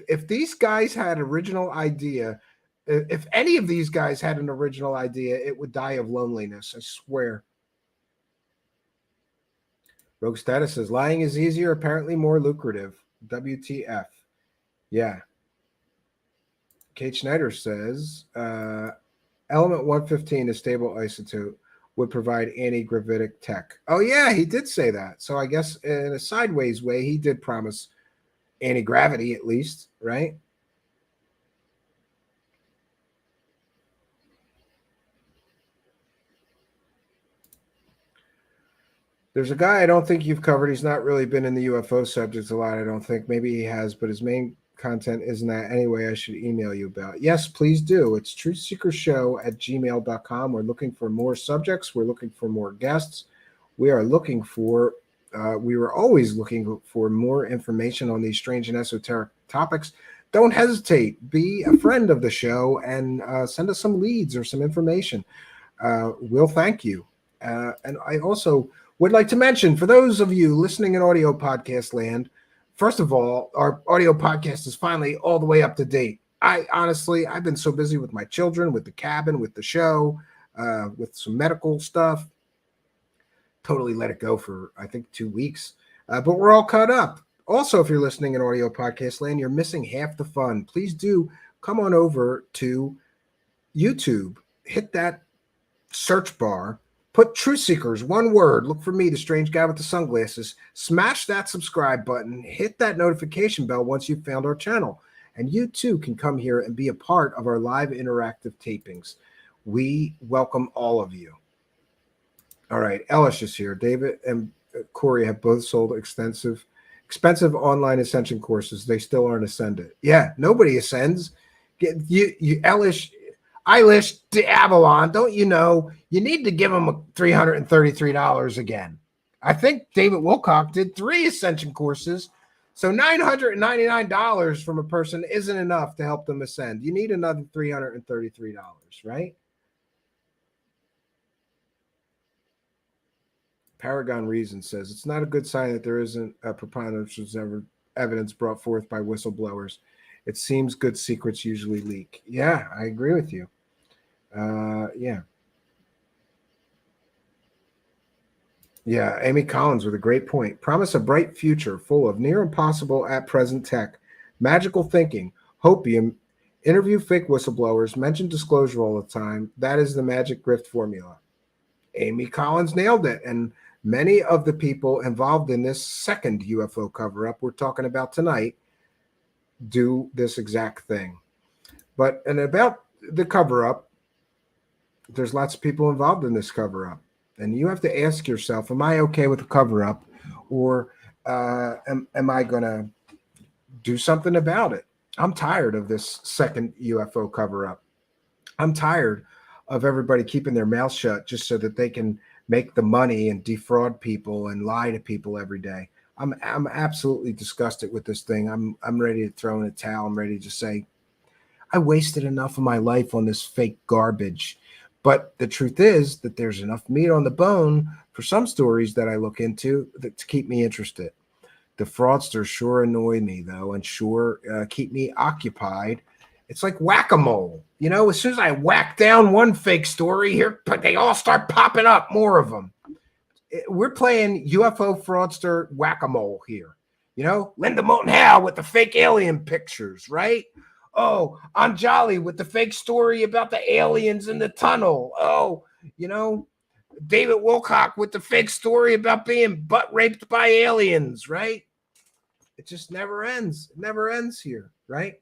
If these guys had original idea, if any of these guys had an original idea, it would die of loneliness, I swear. Rogue Status says, lying is easier, apparently more lucrative. WTF. Yeah. Kate Schneider says, element 115, a stable isotope, would provide anti-gravitic tech. Oh, yeah, he did say that. So I guess in a sideways way, he did promise anti-gravity at least, right? There's a guy I don't think you've covered. He's not really been in the UFO subjects a lot, I don't think. Maybe he has, but his main content isn't that. Anyway, I should email you about. Yes, please do. It's truthseekershow@gmail.com. We're looking for more subjects. We're looking for more guests. We are looking for, we were always looking for more information on these strange and esoteric topics. Don't hesitate. Be a friend of the show and send us some leads or some information. We'll thank you. And I also would like to mention, for those of you listening in audio podcast land, first of all, our audio podcast is finally all the way up to date. I've been so busy with my children, with the cabin, with the show, with some medical stuff. Totally let it go for, I think, 2 weeks. But we're all caught up. Also, if you're listening in audio podcast land, you're missing half the fun. Please do come on over to YouTube. Hit that search bar. Put Truth Seekers, one word. Look for me, the strange guy with the sunglasses. Smash that subscribe button. Hit that notification bell once you've found our channel. And you too can come here and be a part of our live interactive tapings. We welcome all of you. All right, Ellis is here. David and Corey have both sold expensive online ascension courses. They still aren't ascended. Yeah, nobody ascends. You Ellis. Eilish to Avalon, don't you know? You need to give them $333 again. I think David Wilcock did 3 ascension courses. So $999 from a person isn't enough to help them ascend. You need another $333, right? Paragon Reason says, it's not a good sign that there isn't a preponderance of evidence brought forth by whistleblowers. It seems good secrets usually leak. Yeah, I agree with you. Yeah, Amy Collins with a great point. Promise a bright future full of near impossible at present tech, magical thinking, hopium, interview fake whistleblowers, mention disclosure all the time. That is the magic grift formula. Amy Collins nailed it. And many of the people involved in this second UFO cover-up we're talking about tonight do this exact thing. And about the cover-up, there's lots of people involved in this cover-up. And you have to ask yourself, am I okay with the cover-up? Or am I going to do something about it? I'm tired of this second UFO cover-up. I'm tired of everybody keeping their mouth shut just so that they can make the money and defraud people and lie to people every day. I'm absolutely disgusted with this thing. I'm ready to throw in a towel. I'm ready to say, I wasted enough of my life on this fake garbage. But the truth is that there's enough meat on the bone for some stories that I look into to keep me interested. The fraudsters sure annoy me, though, and sure keep me occupied. It's like whack-a-mole. You know, as soon as I whack down one fake story here, but they all start popping up, more of them. We're playing UFO fraudster whack-a-mole here. You know, Linda Moulton Howe with the fake alien pictures, right? Oh, Anjali with the fake story about the aliens in the tunnel. Oh, you know, David Wilcock with the fake story about being butt raped by aliens, right? It just never ends. It never ends here, right?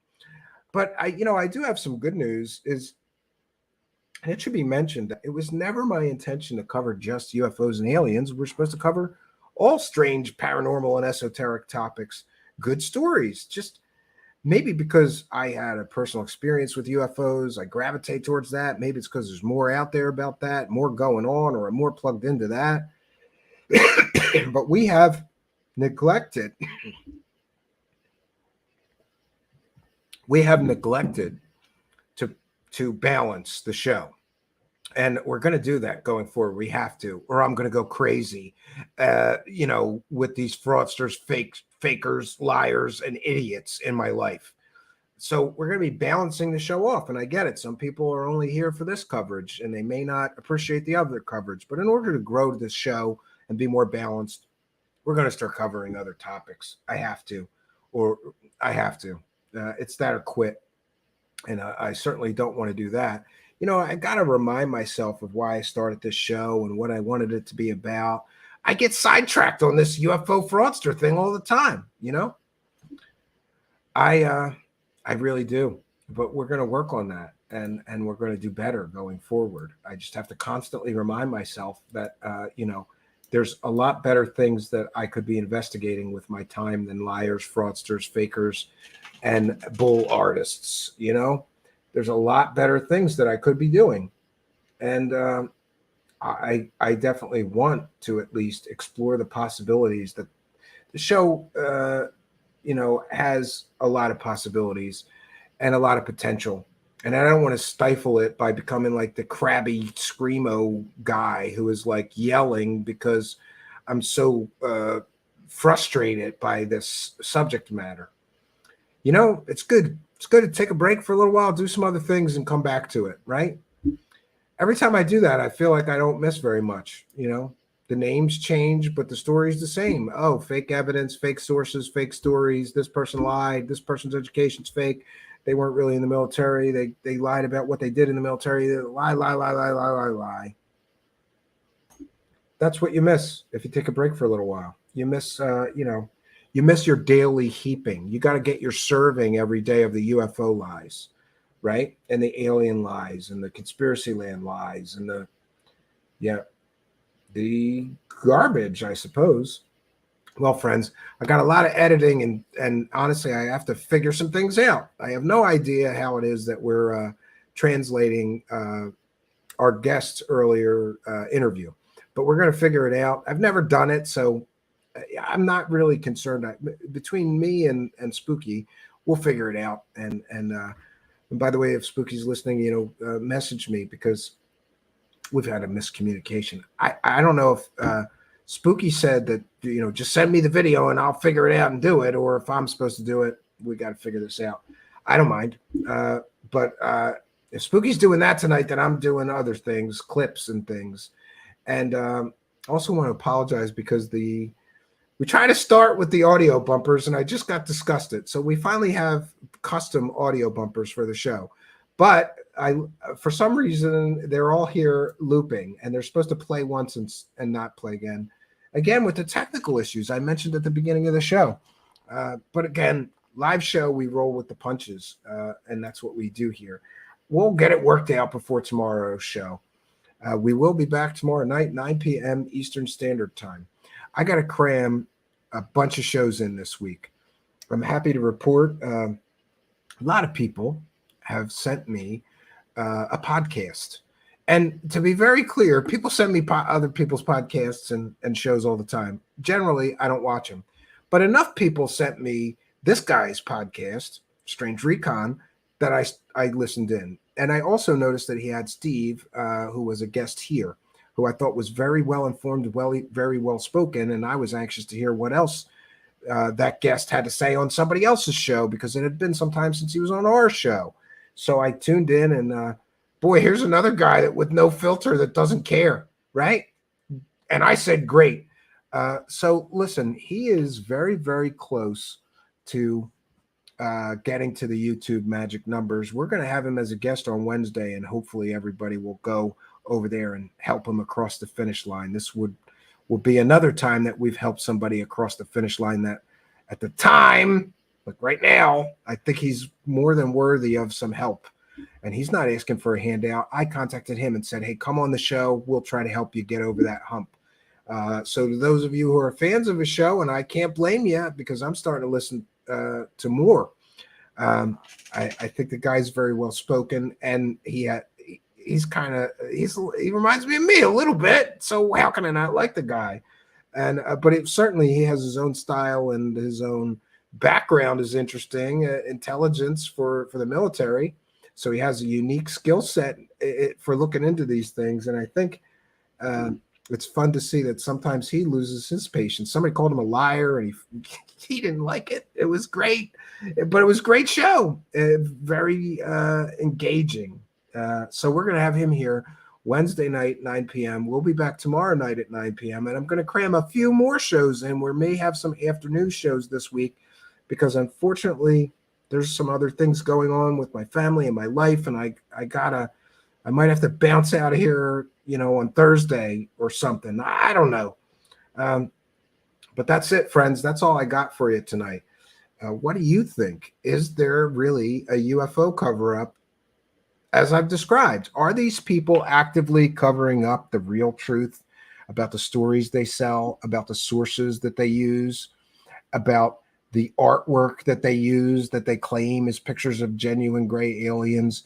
But I do have some good news. And it should be mentioned that it was never my intention to cover just UFOs and aliens. We're supposed to cover all strange, paranormal, and esoteric topics. Good stories. Just maybe because I had a personal experience with UFOs, I gravitate towards that. Maybe it's because there's more out there about that, more going on, or I'm more plugged into that. But we have neglected. We have neglected to balance the show. And we're going to do that going forward. We have to, or I'm going to go crazy, with these fraudsters, fakers, liars, and idiots in my life. So we're going to be balancing the show off. And I get it. Some people are only here for this coverage and they may not appreciate the other coverage. But in order to grow this show and be more balanced, we're going to start covering other topics. I have to. It's that or quit. And I certainly don't want to do that. I got to remind myself of why I started this show and what I wanted it to be about. I get sidetracked on this UFO fraudster thing all the time, I really do. But we're going to work on that and we're going to do better going forward. I just have to constantly remind myself that, there's a lot better things that I could be investigating with my time than liars, fraudsters, fakers, and bull artists. There's a lot better things that I could be doing. And I definitely want to at least explore the possibilities that the show, has a lot of possibilities and a lot of potential. And I don't want to stifle it by becoming like the crabby screamo guy who is like yelling because I'm so frustrated by this subject matter. It's good. It's good to take a break for a little while, do some other things, and come back to it, right? Every time I do that, I feel like I don't miss very much. The names change, but the story's the same. Oh, fake evidence, fake sources, fake stories. This person lied. This person's education's fake. They weren't really in the military. They lied about what they did in the military. They lie. That's what you miss if you take a break for a little while. You miss, you miss your daily heaping. You got to get your serving every day of the UFO lies, right? And the alien lies and the conspiracy land lies and the garbage, I suppose. Well, friends, I got a lot of editing and honestly, I have to figure some things out. I have no idea how it is that we're translating our guest's earlier interview, but we're going to figure it out. I've never done it, so I'm not really concerned. Between me and Spooky, we'll figure it out. And by the way, if Spooky's listening, message me because we've had a miscommunication. I don't know if Spooky said that, just send me the video and I'll figure it out and do it. Or if I'm supposed to do it, we got to figure this out. I don't mind. But if Spooky's doing that tonight, then I'm doing other things, clips and things. And also want to apologize because we try to start with the audio bumpers and I just got disgusted. So we finally have custom audio bumpers for the show. But for some reason, they're all here looping and they're supposed to play once and not play again. Again, with the technical issues I mentioned at the beginning of the show. But again, live show, we roll with the punches. And that's what we do here. We'll get it worked out before tomorrow's show. We will be back tomorrow night, 9 p.m. Eastern Standard Time. I got to cram a bunch of shows in this week. I'm happy to report a lot of people have sent me a podcast. And to be very clear, people send me other people's podcasts and shows all the time. Generally, I don't watch them. But enough people sent me this guy's podcast, Strange Recon, that I listened in. And I also noticed that he had Steve, who was a guest here, who I thought was very well informed, very well spoken. And I was anxious to hear what else that guest had to say on somebody else's show because it had been some time since he was on our show. So I tuned in and boy, here's another guy that with no filter that doesn't care, right? And I said, great. So listen, he is very, very close to getting to the YouTube magic numbers. We're going to have him as a guest on Wednesday, and hopefully everybody will go over there and help him across the finish line. This will be another time that we've helped somebody across the finish line that at the time, like right now, I think he's more than worthy of some help. And he's not asking for a handout. I contacted him and said, hey, come on the show. We'll try to help you get over that hump. So to those of you who are fans of his show, and I can't blame you because I'm starting to listen to more. I think the guy's very well spoken, and he reminds me of me a little bit. So how can I not like the guy? And but certainly he has his own style, and his own background is interesting. Intelligence for the military, so he has a unique skill set for looking into these things. And I think it's fun to see that sometimes he loses his patience. Somebody called him a liar, and he didn't like it. It was great, but it was a great show, very engaging. So we're going to have him here Wednesday night, 9 p.m. We'll be back tomorrow night at 9 p.m. And I'm going to cram a few more shows in. We may have some afternoon shows this week because unfortunately there's some other things going on with my family and my life. And I might have to bounce out of here, on Thursday or something. I don't know. But that's it, friends. That's all I got for you tonight. What do you think? Is there really a UFO cover-up? As I've described, are these people actively covering up the real truth about the stories they sell, about the sources that they use, about the artwork that they use that they claim is pictures of genuine gray aliens?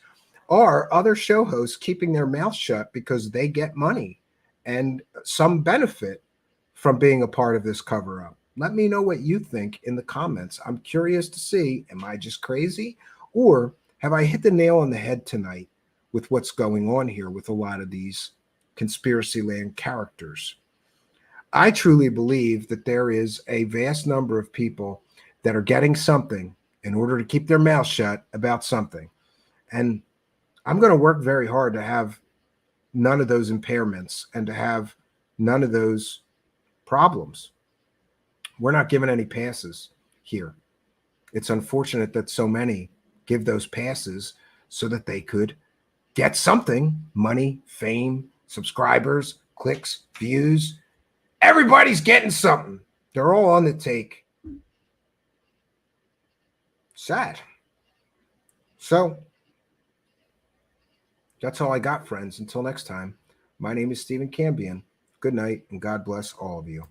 Are other show hosts keeping their mouth shut because they get money and some benefit from being a part of this cover-up? Let me know what you think in the comments. I'm curious to see, am I just crazy, or have I hit the nail on the head tonight with what's going on here with a lot of these conspiracy land characters? I truly believe that there is a vast number of people that are getting something in order to keep their mouth shut about something. And I'm going to work very hard to have none of those impairments and to have none of those problems. We're not given any passes here. It's unfortunate that so many give those passes so that they could get something: money, fame, subscribers, clicks, views. Everybody's getting something. They're all on the take. Sad. So that's all I got, friends. Until next time, my name is Stephen Cambion. Good night, and God bless all of you.